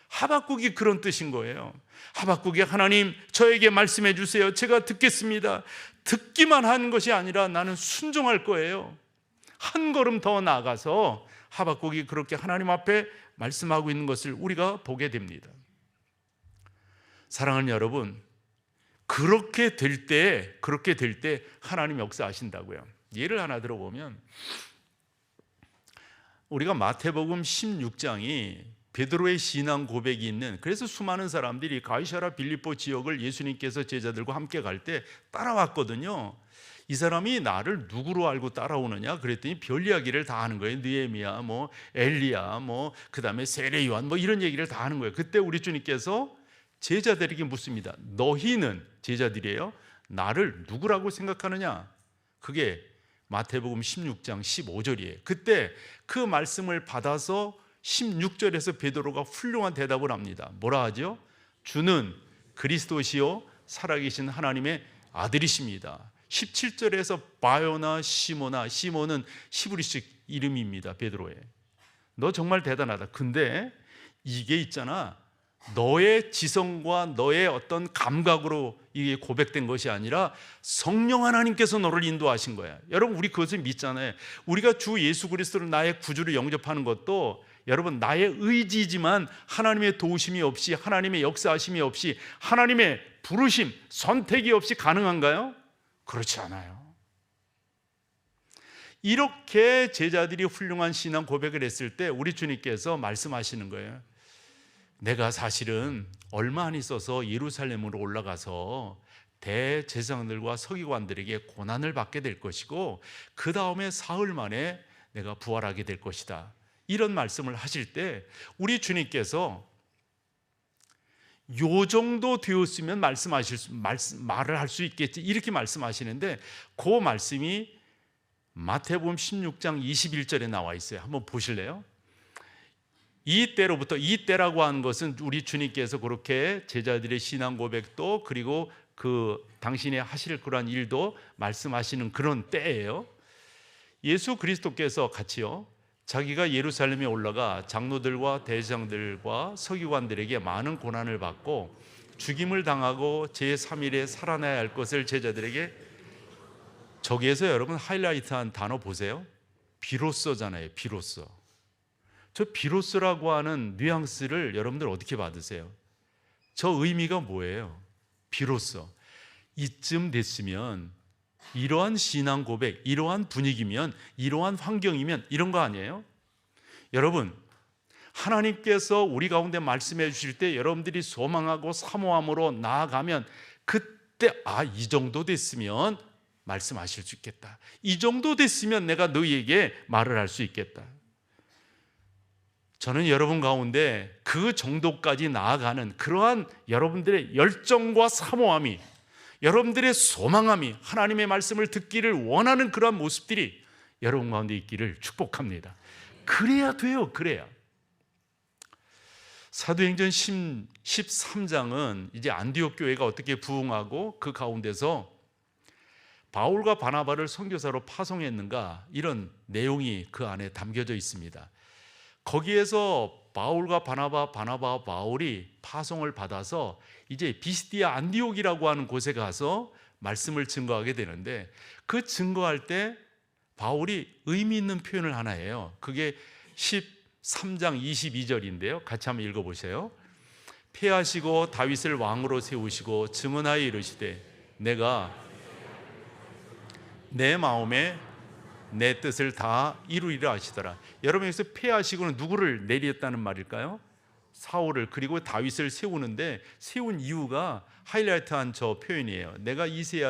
하박국이 그런 뜻인 거예요. 하박국이 하나님 저에게 말씀해 주세요. 제가 듣겠습니다. 듣기만 한 것이 아니라 나는 순종할 거예요. 한 걸음 더 나아가서 하박국이 그렇게 하나님 앞에 말씀하고 있는 것을 우리가 보게 됩니다. 사랑하는 여러분, 그렇게 될 때 하나님 역사하신다고요. 예를 하나 들어보면 우리가 마태복음 16장이 베드로의 신앙 고백이 있는, 그래서 수많은 사람들이 가이사랴 빌립보 지역을 예수님께서 제자들과 함께 갈 때 따라왔거든요. 이 사람이 나를 누구로 알고 따라오느냐 그랬더니 별 이야기를 다 하는 거예요. 느헤미야, 뭐 엘리야, 뭐 그다음에 세례 요한, 뭐 이런 얘기를 다 하는 거예요. 그때 우리 주님께서 제자들에게 묻습니다. 너희는, 제자들이에요, 나를 누구라고 생각하느냐? 그게 마태복음 16장 15절이에요. 그때 그 말씀을 받아서 16절에서 베드로가 훌륭한 대답을 합니다. 뭐라 하죠? 주는 그리스도시요 살아계신 하나님의 아들이십니다. 17절에서 바요나 시모나, 시몬은 히브리식 이름입니다. 베드로의. 너 정말 대단하다. 근데 이게 있잖아, 너의 지성과 너의 어떤 감각으로 이게 고백된 것이 아니라 성령 하나님께서 너를 인도하신 거야. 여러분, 우리 그것을 믿잖아요. 우리가 주 예수 그리스도를 나의 구주로 영접하는 것도 여러분 나의 의지지만 하나님의 도우심이 없이, 하나님의 역사하심이 없이, 하나님의 부르심, 선택이 없이 가능한가요? 그렇지 않아요. 이렇게 제자들이 훌륭한 신앙 고백을 했을 때 우리 주님께서 말씀하시는 거예요. 내가 사실은 얼마 안 있어서 예루살렘으로 올라가서 대제사장들과 서기관들에게 고난을 받게 될 것이고 그 다음에 사흘 만에 내가 부활하게 될 것이다. 이런 말씀을 하실 때 우리 주님께서 요 정도 되었으면 말을 할 수 있겠지 이렇게 말씀하시는데 그 말씀이 마태복음 16장 21절에 나와 있어요. 한번 보실래요? 이때로부터, 이때라고 하는 것은 우리 주님께서 그렇게 제자들의 신앙 고백도 그리고 그 당신이 하실 그러한 일도 말씀하시는 그런 때예요. 예수 그리스도께서 같이요, 자기가 예루살렘에 올라가 장로들과 대제사장들과 서기관들에게 많은 고난을 받고 죽임을 당하고 제3일에 살아나야 할 것을 제자들에게, 저기에서 여러분 하이라이트한 단어 보세요. 비로소잖아요. 비로소. 저 비로소라고 하는 뉘앙스를 여러분들 어떻게 받으세요? 저 의미가 뭐예요? 비로소. 이쯤 됐으면, 이러한 신앙 고백, 이러한 분위기면, 이러한 환경이면 이런 거 아니에요? 여러분, 하나님께서 우리 가운데 말씀해 주실 때 여러분들이 소망하고 사모함으로 나아가면 그때 이 정도 됐으면 말씀하실 수 있겠다. 이 정도 됐으면 내가 너희에게 말을 할 수 있겠다. 저는 여러분 가운데 그 정도까지 나아가는 그러한 여러분들의 열정과 사모함이, 여러분들의 소망함이, 하나님의 말씀을 듣기를 원하는 그러한 모습들이 여러분 가운데 있기를 축복합니다. 그래야 돼요. 그래야. 사도행전 13장은 이제 안디옥 교회가 어떻게 부흥하고 그 가운데서 바울과 바나바를 선교사로 파송했는가, 이런 내용이 그 안에 담겨져 있습니다. 거기에서 바울과 바나바와 바울이 파송을 받아서 이제 비스디아 안디옥이라고 하는 곳에 가서 말씀을 증거하게 되는데, 그 증거할 때 바울이 의미 있는 표현을 하나 해요. 그게 13장 22절인데요. 같이 한번 읽어보세요. 패하시고 다윗을 왕으로 세우시고 증언하여 이르시되 내가 내 마음에 내 뜻을 다 이루리라 하시더라. 여러분, 여기서 패하시고는 누구를 내리었다는 말일까요? 사울을. 그리고 다윗을 세우는데 세운 이유가 하이라이트한 저 표현이에요. 내가 이새의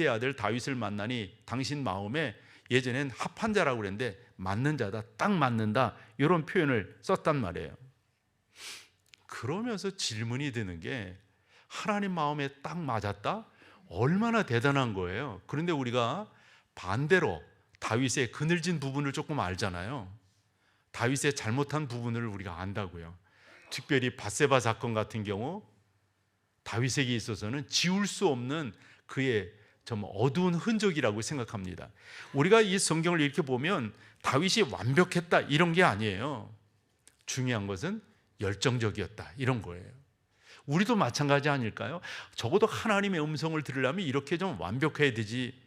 아들 다윗을 만나니 당신 마음에, 예전엔 합한 자라고 그랬는데 맞는 자다, 딱 맞는다, 이런 표현을 썼단 말이에요. 그러면서 질문이 드는 게, 하나님 마음에 딱 맞았다? 얼마나 대단한 거예요. 그런데 우리가 반대로 다윗의 그늘진 부분을 조금 알잖아요. 다윗의 잘못한 부분을 우리가 안다고요. 특별히 밧세바 사건 같은 경우 다윗에게 있어서는 지울 수 없는 그의 좀 어두운 흔적이라고 생각합니다. 우리가 이 성경을 이렇게 보면 다윗이 완벽했다 이런 게 아니에요. 중요한 것은 열정적이었다 이런 거예요. 우리도 마찬가지 아닐까요? 적어도 하나님의 음성을 들으려면 이렇게 좀 완벽해야 되지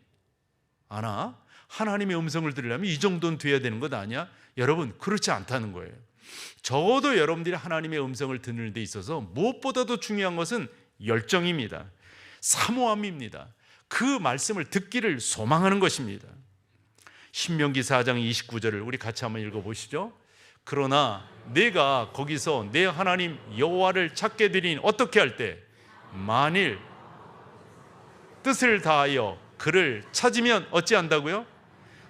않아? 하나님의 음성을 들으려면 이 정도는 돼야 되는 것 아니야? 여러분, 그렇지 않다는 거예요. 적어도 여러분들이 하나님의 음성을 듣는 데 있어서 무엇보다도 중요한 것은 열정입니다. 사모함입니다. 그 말씀을 듣기를 소망하는 것입니다. 신명기 4장 29절을 우리 같이 한번 읽어보시죠. 그러나 내가 거기서 내 하나님 여호와를 찾게 되리니 어떻게 할 때 만일 뜻을 다하여 그를 찾으면 어찌한다고요?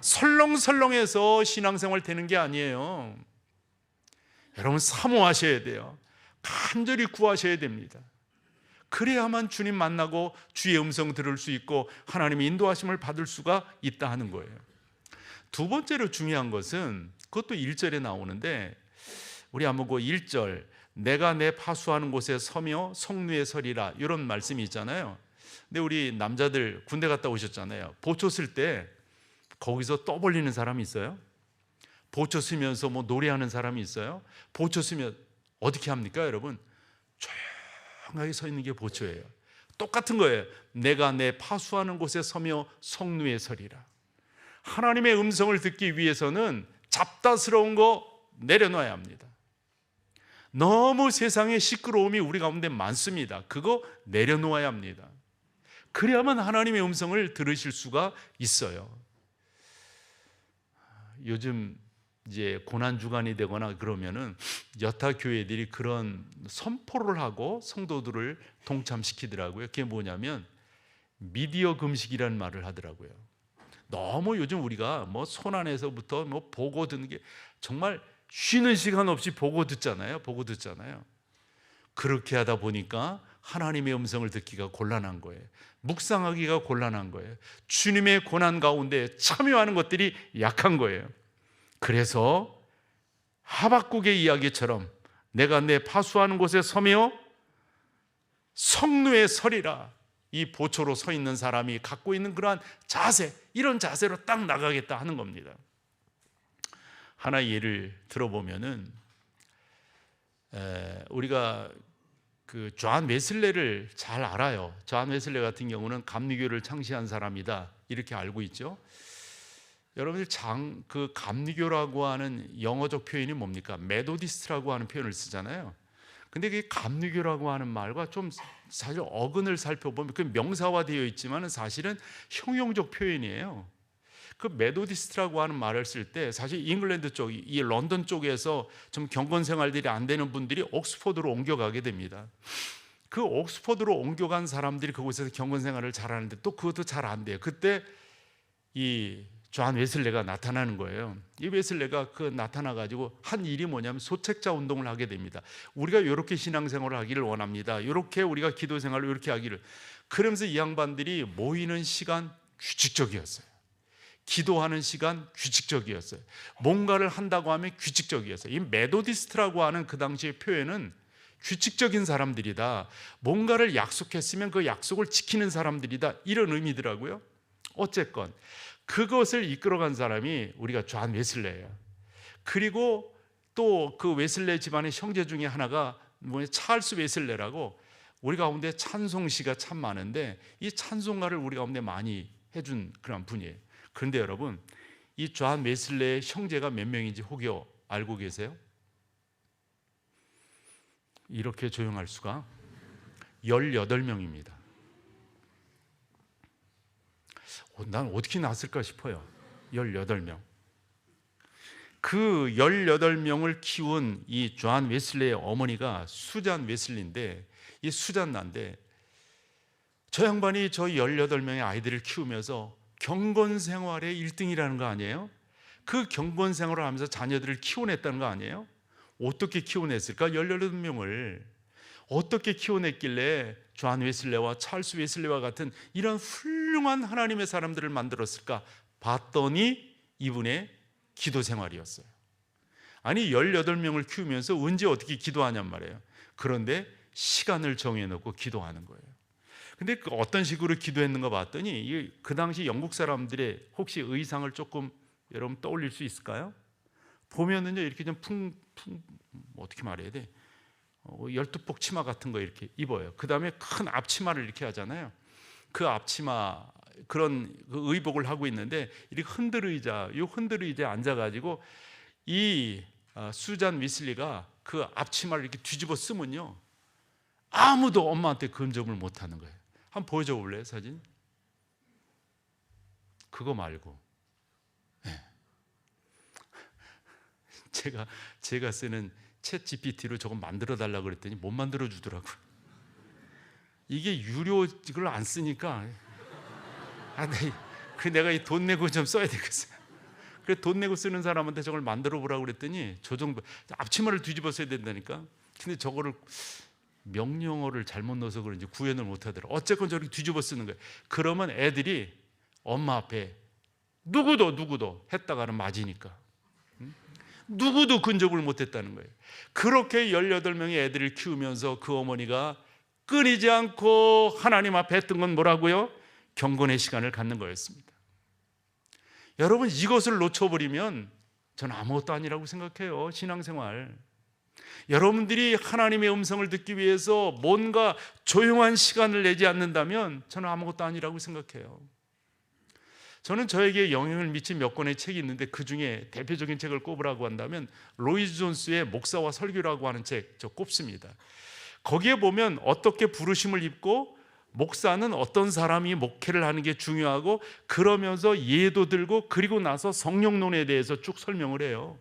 설렁설렁해서 신앙생활 되는 게 아니에요. 여러분, 사모하셔야 돼요. 간절히 구하셔야 됩니다. 그래야만 주님 만나고 주의 음성 들을 수 있고 하나님의 인도하심을 받을 수가 있다 하는 거예요. 두 번째로 중요한 것은, 그것도 1절에 나오는데, 우리 한번 그 1절, 내가 내 파수하는 곳에 서며 성루에 서리라, 이런 말씀이 있잖아요. 근데 우리 남자들 군대 갔다 오셨잖아요. 보초 쓸 때 거기서 떠벌리는 사람이 있어요? 보초 쓰면서 뭐 노래하는 사람이 있어요? 보초 쓰면 어떻게 합니까, 여러분? 조용하게 서 있는 게 보초예요. 똑같은 거예요. 내가 내 파수하는 곳에 서며 성루에 서리라. 하나님의 음성을 듣기 위해서는 잡다스러운 거 내려놔야 합니다. 너무 세상의 시끄러움이 우리 가운데 많습니다. 그거 내려놓아야 합니다. 그래야만 하나님의 음성을 들으실 수가 있어요. 요즘 이제 고난 주간이 되거나 그러면은 여타 교회들이 그런 선포를 하고 성도들을 동참시키더라고요. 그게 뭐냐면 미디어 금식이라는 말을 하더라고요. 너무 요즘 우리가 뭐 손안에서부터 뭐 보고 듣는 게 정말 쉬는 시간 없이 보고 듣잖아요. 그렇게 하다 보니까 하나님의 음성을 듣기가 곤란한 거예요. 묵상하기가 곤란한 거예요. 주님의 고난 가운데 참여하는 것들이 약한 거예요. 그래서 하박국의 이야기처럼 내가 내 파수하는 곳에 서며 성루에 서리라, 이 보초로 서 있는 사람이 갖고 있는 그러한 자세, 이런 자세로 딱 나가겠다 하는 겁니다. 하나의 예를 들어보면은 우리가 그 존 웨슬레를 잘 알아요. 존 웨슬레 같은 경우는 감리교를 창시한 사람이다 이렇게 알고 있죠. 여러분들 그 감리교라고 하는 영어적 표현이 뭡니까? 메도디스트라고 하는 표현을 쓰잖아요. 근데 그 감리교라고 하는 말과 좀 사실 어근을 살펴보면 그 명사화되어 있지만 사실은 형용적 표현이에요. 그 메도디스트라고 하는 말을 쓸 때 사실 잉글랜드 쪽, 이 런던 쪽에서 좀 경건 생활들이 안 되는 분들이 옥스퍼드로 옮겨가게 됩니다. 그 옥스퍼드로 옮겨간 사람들이 그곳에서 경건 생활을 잘하는데 또 그것도 잘 안 돼요. 그때 이 존 웨슬레가 나타나는 거예요. 이 웨슬레가 나타나 가지고 한 일이 뭐냐면 소책자 운동을 하게 됩니다. 우리가 이렇게 신앙생활을 하기를 원합니다. 이렇게 우리가 기도 생활을 이렇게 하기를. 그러면서 이 양반들이 모이는 시간 규칙적이었어요. 기도하는 시간 규칙적이었어요. 뭔가를 한다고 하면 규칙적이었어요. 이 메도디스트라고 하는 그 당시의 표현은 규칙적인 사람들이다, 뭔가를 약속했으면 그 약속을 지키는 사람들이다, 이런 의미더라고요. 어쨌건 그것을 이끌어간 사람이 우리가 존 웨슬레예요. 그리고 또 그 웨슬레 집안의 형제 중에 하나가 찰스 웨슬레라고, 우리 가운데 찬송시가 참 많은데 이 찬송가를 우리 가운데 많이 해준 그런 분이에요. 그런데 여러분, 이 존 웨슬레의 형제가 몇 명인지 혹여 알고 계세요? 이렇게 조용할 수가? 18명입니다. 난 어떻게 났을까 싶어요. 18명. 그 18명을 키운 이 존 웨슬레의 어머니가 수잔 웨슬리인데, 이 수잔나인데, 저 양반이 저 18명의 아이들을 키우면서 경건 생활의 1등이라는 거 아니에요? 그 경건 생활을 하면서 자녀들을 키워냈다는 거 아니에요? 어떻게 키워냈을까? 18명을 어떻게 키워냈길래 존 웨슬레와 찰스 웨슬레와 같은 이런 훌륭한 하나님의 사람들을 만들었을까 봤더니 이분의 기도 생활이었어요. 아니 18명을 키우면서 언제 어떻게 기도하냔 말이에요. 그런데 시간을 정해놓고 기도하는 거예요. 근데 그 어떤 식으로 기도했는가 봤더니 그 당시 영국 사람들의 혹시 의상을 조금 여러분 떠올릴 수 있을까요? 보면은요 이렇게 좀 어떻게 말해야 돼? 12폭 치마 같은 거 이렇게 입어요. 그 다음에 큰 앞치마를 이렇게 하잖아요. 그 앞치마 그런 그 의복을 하고 있는데 이렇게 흔들 의자에 앉아가지고 이 수잔 웨슬리가 그 앞치마를 이렇게 뒤집어 쓰면요 아무도 엄마한테 근접을 못하는 거예요. 한번 보여줘 볼래요 사진? 그거 말고 네. 제가 쓰는 챗 GPT로 저거 만들어 달라고 그랬더니 못 만들어 주더라고요. 이게 유료 이걸 안 쓰니까 내가 이 돈 내고 좀 써야 되겠어요. 그래 돈 내고 쓰는 사람한테 저걸 만들어 보라고 그랬더니 저 정도 앞치마를 뒤집어 써야 된다니까. 근데 저거를 명령어를 잘못 넣어서 그런지 구현을 못 하더라. 어쨌건 저렇게 뒤집어 쓰는 거예요. 그러면 애들이 엄마 앞에 누구도 했다가는 맞으니까 누구도 근접을 못했다는 거예요. 그렇게 18명의 애들을 키우면서 그 어머니가 끊이지 않고 하나님 앞에 했던 건 뭐라고요? 경건의 시간을 갖는 거였습니다. 여러분 이것을 놓쳐버리면 저는 아무것도 아니라고 생각해요. 신앙생활. 여러분들이 하나님의 음성을 듣기 위해서 뭔가 조용한 시간을 내지 않는다면 저는 아무것도 아니라고 생각해요. 저는 저에게 영향을 미친 몇 권의 책이 있는데 그 중에 대표적인 책을 꼽으라고 한다면 로이즈 존스의 목사와 설교라고 하는 책 저 꼽습니다. 거기에 보면 어떻게 부르심을 입고 목사는 어떤 사람이 목회를 하는 게 중요하고 그러면서 예도 들고 그리고 나서 성령론에 대해서 쭉 설명을 해요.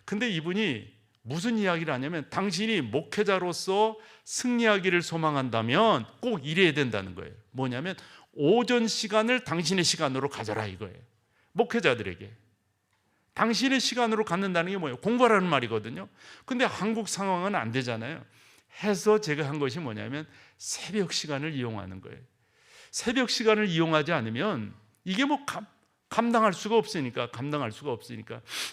근데 이분이 무슨 이야기를 하냐면 당신이 목회자로서 승리하기를 소망한다면 꼭 이래야 된다는 거예요. 뭐냐면 오전 시간을 당신의 시간으로 가져라 이거예요. 목회자들에게 당신의 시간으로 갖는다는 게 뭐예요? 공부하라는 말이거든요. 근데 한국 상황은 안 되잖아요. 해서 제가 한 것이 뭐냐면 새벽 시간을 이용하는 거예요. 새벽 시간을 이용하지 않으면 이게 뭐 감당할 수가 없으니까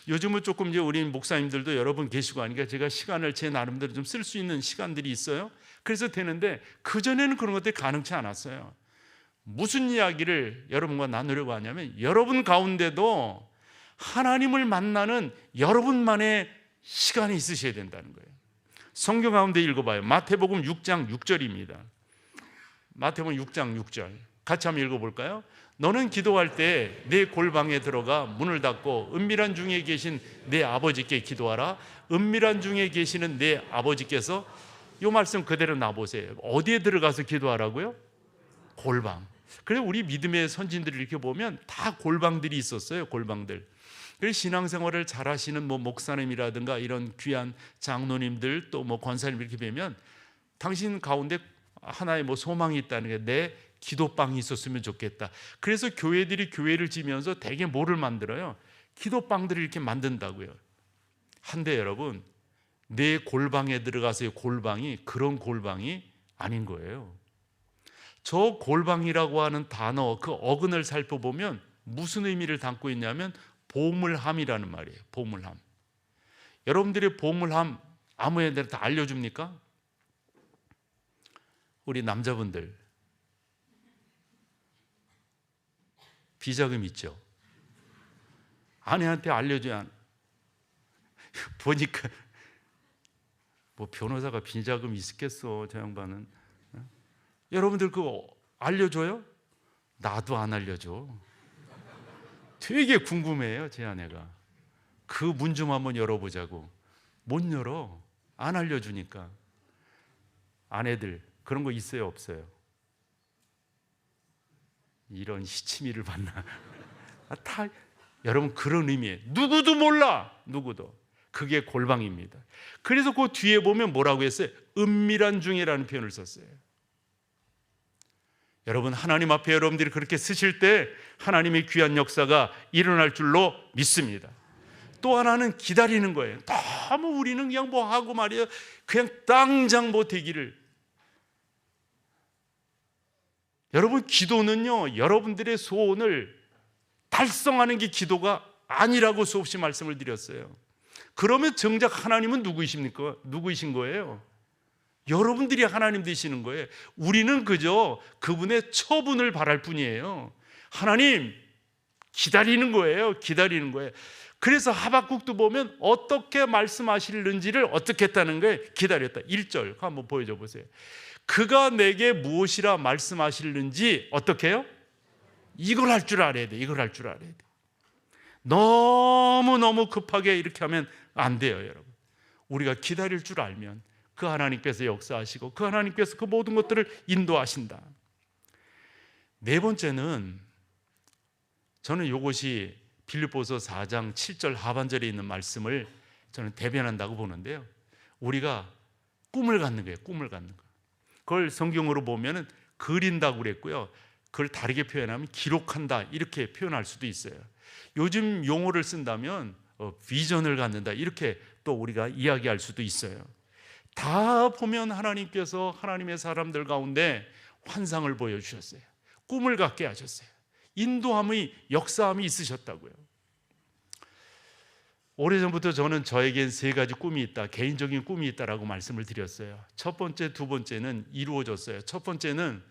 요즘은 조금 이제 우리 목사님들도 여러분 계시고 하니까 제가 시간을 제 나름대로 좀 쓸 수 있는 시간들이 있어요. 그래서 되는데 그전에는 그런 것들이 가능치 않았어요. 무슨 이야기를 여러분과 나누려고 하냐면 여러분 가운데도 하나님을 만나는 여러분만의 시간이 있으셔야 된다는 거예요. 성경 가운데 읽어봐요. 마태복음 6장 6절입니다. 마태복음 6장 6절 같이 한번 읽어볼까요? 너는 기도할 때 내 골방에 들어가 문을 닫고 은밀한 중에 계신 내 아버지께 기도하라. 은밀한 중에 계시는 내 아버지께서 이 말씀 그대로 놔보세요. 어디에 들어가서 기도하라고요? 골방. 그래서 우리 믿음의 선진들을 이렇게 보면 다 골방들이 있었어요. 골방들. 그래서 신앙생활을 잘 하시는 목사님이라든가 이런 귀한 장로님들 또 권사님 이렇게 뵈면 당신 가운데 하나의 소망이 있다는 게 내 기도방이 있었으면 좋겠다. 그래서 교회들이 교회를 지면서 대개 뭐를 만들어요? 기도방들을 이렇게 만든다고요. 한데 여러분 내 골방에 들어가서의 골방이 그런 골방이 아닌 거예요. 저 골방이라고 하는 단어 그 어근을 살펴보면 무슨 의미를 담고 있냐면 보물함이라는 말이에요. 보물함. 여러분들이 보물함 아무 애들 다 알려줍니까? 우리 남자분들 비자금 있죠? 아내한테 알려줘야 보니까 뭐 변호사가 비자금 있겠어 저 양반은. 여러분들 그거 알려줘요? 나도 안 알려줘. 되게 궁금해요 제 아내가. 그 문 좀 한번 열어보자고. 못 열어. 안 알려주니까. 아내들 그런 거 있어요 없어요? 이런 시치미를 받나. 다 여러분 그런 의미예요. 누구도 몰라. 누구도. 그게 골방입니다. 그래서 그 뒤에 보면 뭐라고 했어요? 은밀한 중이라는 표현을 썼어요. 여러분 하나님 앞에 여러분들이 그렇게 쓰실 때 하나님의 귀한 역사가 일어날 줄로 믿습니다. 또 하나는 기다리는 거예요. 너무 우리는 그냥 뭐 하고 말이에요. 그냥 당장 뭐 되기를. 여러분 기도는요 여러분들의 소원을 달성하는 게 기도가 아니라고 수없이 말씀을 드렸어요. 그러면 정작 하나님은 누구이십니까? 누구이신 거예요? 여러분들이 하나님 되시는 거예요. 우리는 그저 그분의 처분을 바랄 뿐이에요. 하나님 기다리는 거예요. 기다리는 거예요. 그래서 하박국도 보면 어떻게 말씀하시는지를 어떻게 했다는 거예요? 기다렸다. 1절 한번 보여줘 보세요. 그가 내게 무엇이라 말씀하시는지 어떻게 해요? 이걸 할 줄 알아야 돼. 이걸 할 줄 알아야 돼. 너무 급하게 이렇게 하면 안 돼요, 여러분. 우리가 기다릴 줄 알면 그 하나님께서 역사하시고 그 하나님께서 그 모든 것들을 인도하신다. 네 번째는 저는 이것이 빌립보서 4장 7절 하반절에 있는 말씀을 저는 대변한다고 보는데요. 우리가 꿈을 갖는 거예요. 꿈을 갖는 거. 그걸 성경으로 보면은 그린다고 그랬고요. 그걸 다르게 표현하면 기록한다 이렇게 표현할 수도 있어요. 요즘 용어를 쓴다면 비전을 갖는다 이렇게 또 우리가 이야기할 수도 있어요. 다 보면 하나님께서 하나님의 사람들 가운데 환상을 보여주셨어요. 꿈을 갖게 하셨어요. 인도함의 역사함이 있으셨다고요. 오래전부터 저는 저에겐 세 가지 꿈이 있다, 개인적인 꿈이 있다라고 말씀을 드렸어요. 첫 번째, 두 번째는 이루어졌어요. 첫 번째는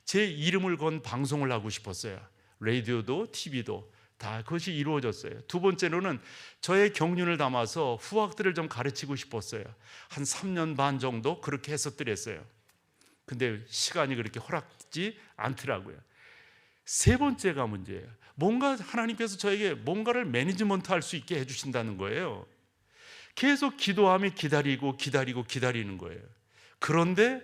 제 이름을 건 방송을 하고 싶었어요. 라디오도 TV도 다 그것이 이루어졌어요. 두 번째로는 저의 경륜을 담아서 후학들을 좀 가르치고 싶었어요. 한 3년 반 정도 그렇게 했었더랬어요. 근데 시간이 그렇게 허락지 않더라고요. 세 번째가 문제예요. 뭔가 하나님께서 저에게 뭔가를 매니지먼트 할 수 있게 해주신다는 거예요. 계속 기도하며 기다리는 거예요. 그런데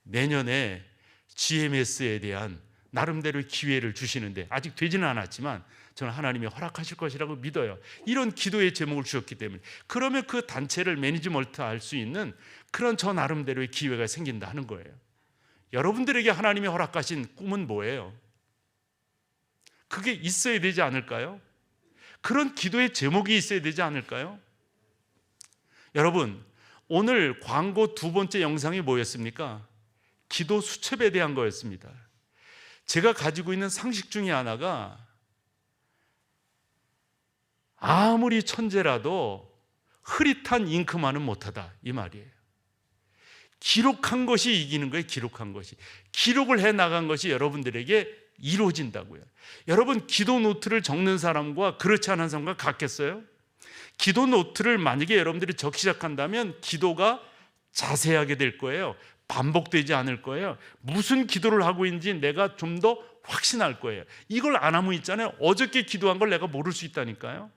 내년에 GMS에 대한 나름대로의 기회를 주시는데 아직 되지는 않았지만 저는 하나님이 허락하실 것이라고 믿어요. 이런 기도의 제목을 주셨기 때문에. 그러면 그 단체를 매니지먼트 할 수 있는 그런 저 나름대로의 기회가 생긴다 하는 거예요. 여러분들에게 하나님이 허락하신 꿈은 뭐예요? 그게 있어야 되지 않을까요? 그런 기도의 제목이 있어야 되지 않을까요? 여러분, 오늘 광고 두 번째 영상이 뭐였습니까? 기도 수첩에 대한 거였습니다. 제가 가지고 있는 상식 중에 하나가 아무리 천재라도 흐릿한 잉크만은 못하다 이 말이에요. 기록한 것이 이기는 거예요. 기록한 것이. 기록을 해나간 것이 여러분들에게 이루어진다고요. 여러분 기도 노트를 적는 사람과 그렇지 않은 사람과 같겠어요? 기도 노트를 만약에 여러분들이 적기 시작한다면 기도가 자세하게 될 거예요. 반복되지 않을 거예요. 무슨 기도를 하고 있는지 내가 좀 더 확신할 거예요. 이걸 안 하면 있잖아요. 어저께 기도한 걸 내가 모를 수 있다니까요.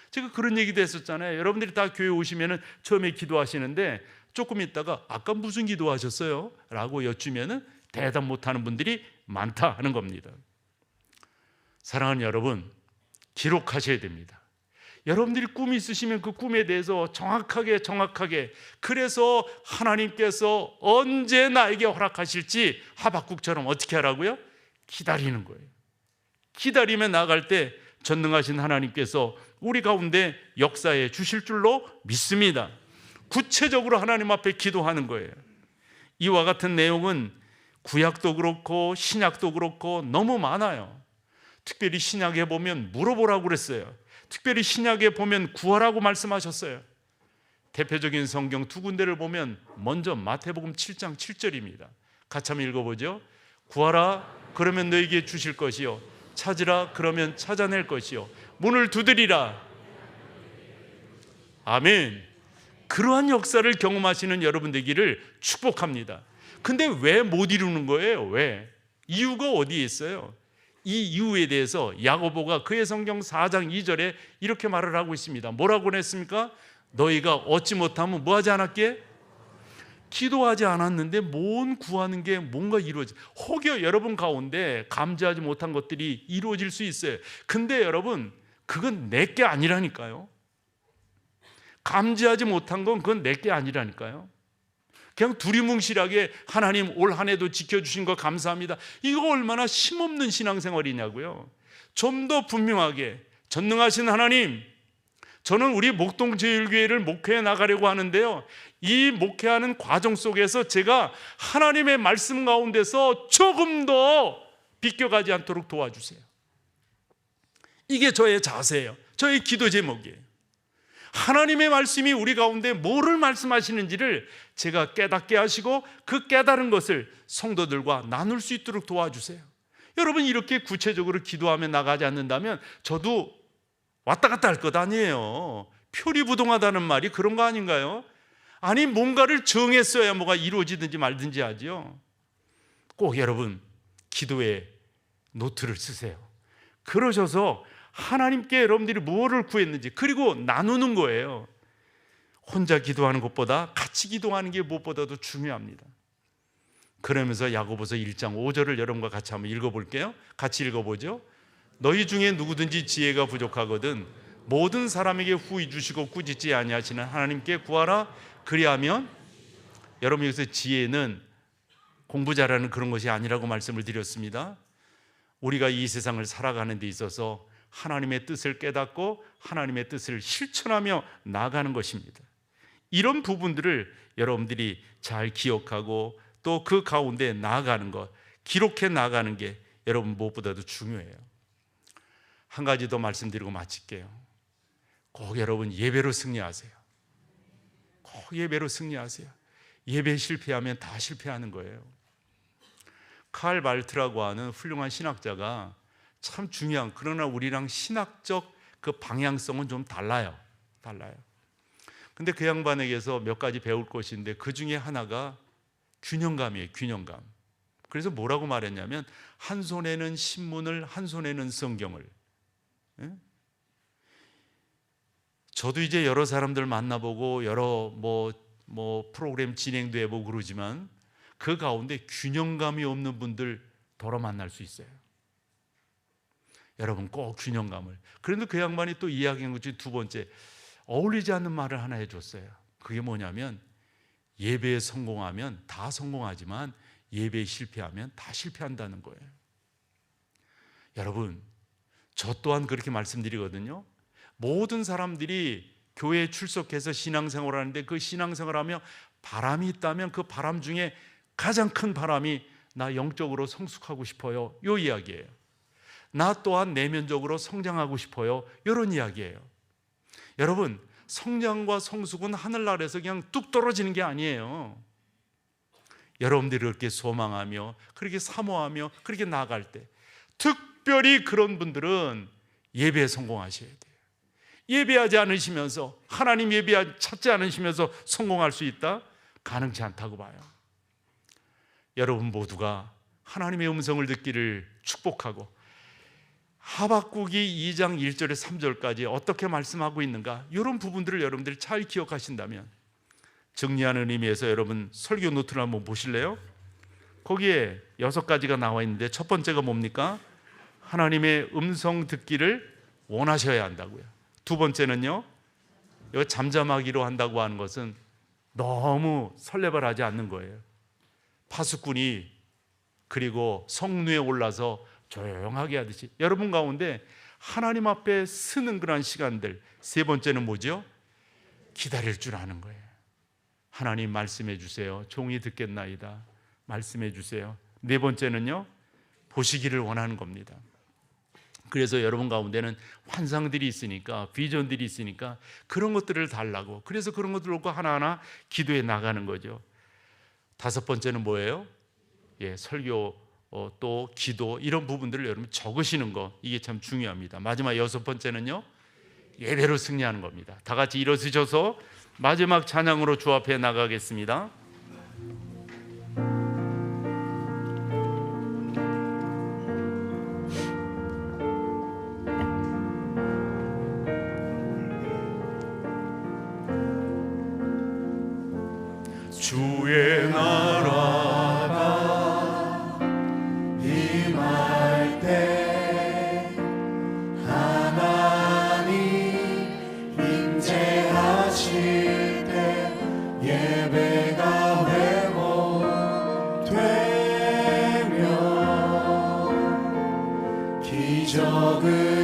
제가 그런 얘기도 했었잖아요. 여러분들이 다 교회 오시면은 처음에 기도하시는데 조금 있다가 아까 무슨 기도하셨어요? 라고 여쭈면은 대답 못하는 분들이 많다 하는 겁니다. 사랑하는 여러분, 기록하셔야 됩니다. 여러분들이 꿈이 있으시면 그 꿈에 대해서 정확하게 그래서 하나님께서 언제 나에게 허락하실지 하박국처럼 어떻게 하라고요? 기다리는 거예요. 기다리며 나아갈 때 전능하신 하나님께서 우리 가운데 역사해 주실 줄로 믿습니다. 구체적으로 하나님 앞에 기도하는 거예요. 이와 같은 내용은 구약도 그렇고 신약도 그렇고 너무 많아요. 특별히 신약에 보면 물어보라고 그랬어요. 특별히 신약에 보면 구하라고 말씀하셨어요. 대표적인 성경 두 군데를 보면 먼저 마태복음 7장 7절입니다. 같이 한번 읽어보죠. 구하라 그러면 너에게 주실 것이요, 찾으라 그러면 찾아낼 것이요, 문을 두드리라. 아멘. 그러한 역사를 경험하시는 여러분 되기를 축복합니다. 근데 왜 못 이루는 거예요? 왜? 이유가 어디에 있어요? 이 이유에 대해서 야고보가 그의 성경 4장 2절에 이렇게 말을 하고 있습니다. 뭐라고 했습니까? 너희가 얻지 못하면 뭐 하지 않았게? 기도하지 않았는데 뭔 구하는 게 뭔가 이루어지. 혹여 여러분 가운데 감지하지 못한 것들이 이루어질 수 있어요. 근데 여러분 그건 내게 아니라니까요. 감지하지 못한 건 그건 내게 아니라니까요. 그냥 두리뭉실하게 하나님 올 한 해도 지켜주신 거 감사합니다, 이거 얼마나 힘없는 신앙생활이냐고요. 좀 더 분명하게 전능하신 하나님, 저는 우리 목동제일교회를 목회해 나가려고 하는데요, 이 목회하는 과정 속에서 제가 하나님의 말씀 가운데서 조금 더 비껴가지 않도록 도와주세요. 이게 저의 자세예요. 저의 기도 제목이에요. 하나님의 말씀이 우리 가운데 뭐를 말씀하시는지를 제가 깨닫게 하시고 그 깨달은 것을 성도들과 나눌 수 있도록 도와주세요. 여러분 이렇게 구체적으로 기도하며 나가지 않는다면 저도 왔다 갔다 할 것 아니에요. 표리부동하다는 말이 그런 거 아닌가요? 아니 뭔가를 정했어야 뭐가 이루어지든지 말든지 하죠. 꼭 여러분 기도에 노트를 쓰세요. 그러셔서 하나님께 여러분들이 무엇을 구했는지 그리고 나누는 거예요. 혼자 기도하는 것보다 같이 기도하는 게 무엇보다도 중요합니다. 그러면서 야고보서 1장 5절을 여러분과 같이 한번 읽어볼게요. 같이 읽어보죠. 너희 중에 누구든지 지혜가 부족하거든 모든 사람에게 후히 주시고 꾸짖지 아니하시는 하나님께 구하라. 그리하면, 여러분 여기서 지혜는 공부 잘하는 그런 것이 아니라고 말씀을 드렸습니다. 우리가 이 세상을 살아가는 데 있어서 하나님의 뜻을 깨닫고 하나님의 뜻을 실천하며 나아가는 것입니다. 이런 부분들을 여러분들이 잘 기억하고 또 그 가운데 나아가는 것, 기록해 나아가는 게 여러분 무엇보다도 중요해요. 한 가지 더 말씀드리고 마칠게요. 꼭 여러분 예배로 승리하세요. 꼭 예배로 승리하세요. 예배 실패하면 다 실패하는 거예요. 칼 발트라고 하는 훌륭한 신학자가 참 중요한, 그러나 우리랑 신학적 그 방향성은 좀 달라요. 근데 그 양반에게서 몇 가지 배울 것인데 그 중에 하나가 균형감이에요. 균형감. 그래서 뭐라고 말했냐면 한 손에는 신문을 한 손에는 성경을. 저도 이제 여러 사람들 만나보고 여러 프로그램 진행도 해보고 그러지만 그 가운데 균형감이 없는 분들 더러 만날 수 있어요. 여러분 꼭 균형감을. 그런데 그 양반이 또 이야기한 것 중에 두 번째, 어울리지 않는 말을 하나 해줬어요. 그게 뭐냐면 예배에 성공하면 다 성공하지만 예배에 실패하면 다 실패한다는 거예요. 여러분 저 또한 그렇게 말씀드리거든요. 모든 사람들이 교회에 출석해서 신앙생활을 하는데 그 신앙생활하며 바람이 있다면 그 바람 중에 가장 큰 바람이 나 영적으로 성숙하고 싶어요, 이 이야기예요. 나 또한 내면적으로 성장하고 싶어요, 이런 이야기예요. 여러분 성장과 성숙은 하늘나라에서 그냥 뚝 떨어지는 게 아니에요. 여러분들이 그렇게 소망하며 그렇게 사모하며 그렇게 나아갈 때 특별히 그런 분들은 예배에 성공하셔야 돼요. 예배하지 않으시면서 하나님 찾지 않으시면서 성공할 수 있다? 가능치 않다고 봐요. 여러분 모두가 하나님의 음성을 듣기를 축복하고 하박국이 2장 1절에 3절까지 어떻게 말씀하고 있는가, 이런 부분들을 여러분들이 잘 기억하신다면, 정리하는 의미에서 여러분 설교 노트를 한번 보실래요? 거기에 6가지가 나와 있는데 첫 번째가 뭡니까? 하나님의 음성 듣기를 원하셔야 한다고요. 두 번째는요, 이거 잠잠하기로 한다고 하는 것은 너무 설레발하지 않는 거예요. 파수꾼이 그리고 성루에 올라서 조용하게 하듯이 여러분 가운데 하나님 앞에 서는 그런 시간들. 세 번째는 뭐죠? 기다릴 줄 아는 거예요. 하나님 말씀해 주세요, 종이 듣겠나이다, 말씀해 주세요. 네 번째는요, 보시기를 원하는 겁니다. 그래서 여러분 가운데는 환상들이 있으니까, 비전들이 있으니까 그런 것들을 달라고, 그래서 그런 것들을 놓고 하나하나 기도해 나가는 거죠. 다섯 번째는 뭐예요? 설교, 또 기도, 이런 부분들을 여러분 적으시는 거, 이게 참 중요합니다. 마지막 여섯 번째는요, 예배로 승리하는 겁니다. 다 같이 일어서셔서 마지막 찬양으로 주 앞에 나가겠습니다. 주의 나라가 임할 때 하나님 임재하실 때 예배가 회복되며 기적은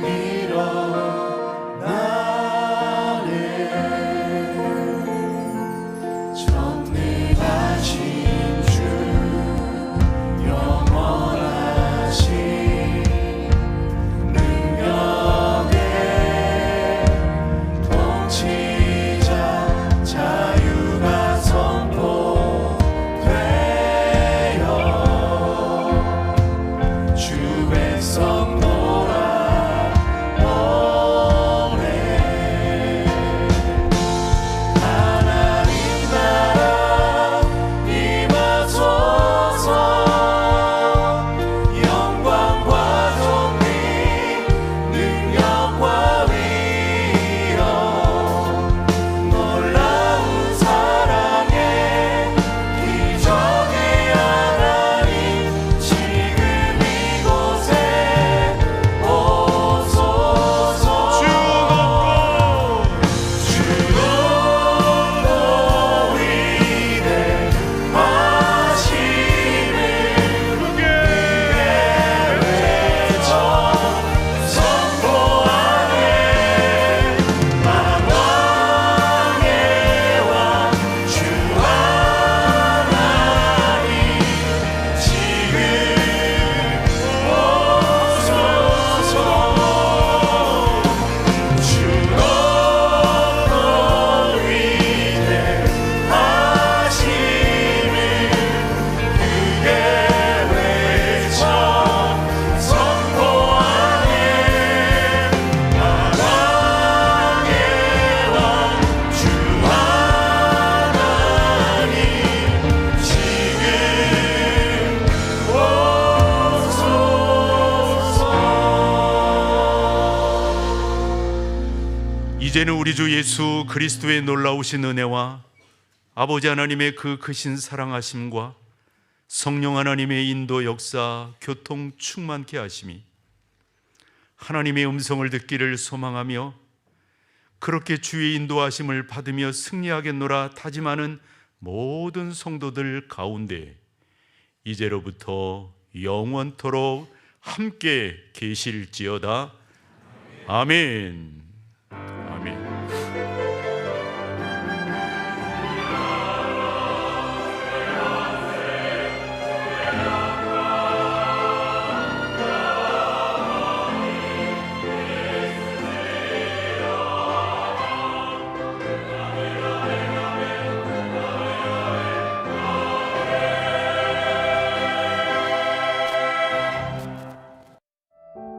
이제는 우리 주 예수 그리스도의 놀라우신 은혜와 아버지 하나님의 그 크신 사랑하심과 성령 하나님의 인도 역사 교통 충만케 하심이 하나님의 음성을 듣기를 소망하며 그렇게 주의 인도하심을 받으며 승리하겠노라 다짐하는 모든 성도들 가운데 이제로부터 영원토록 함께 계실지어다. 아멘.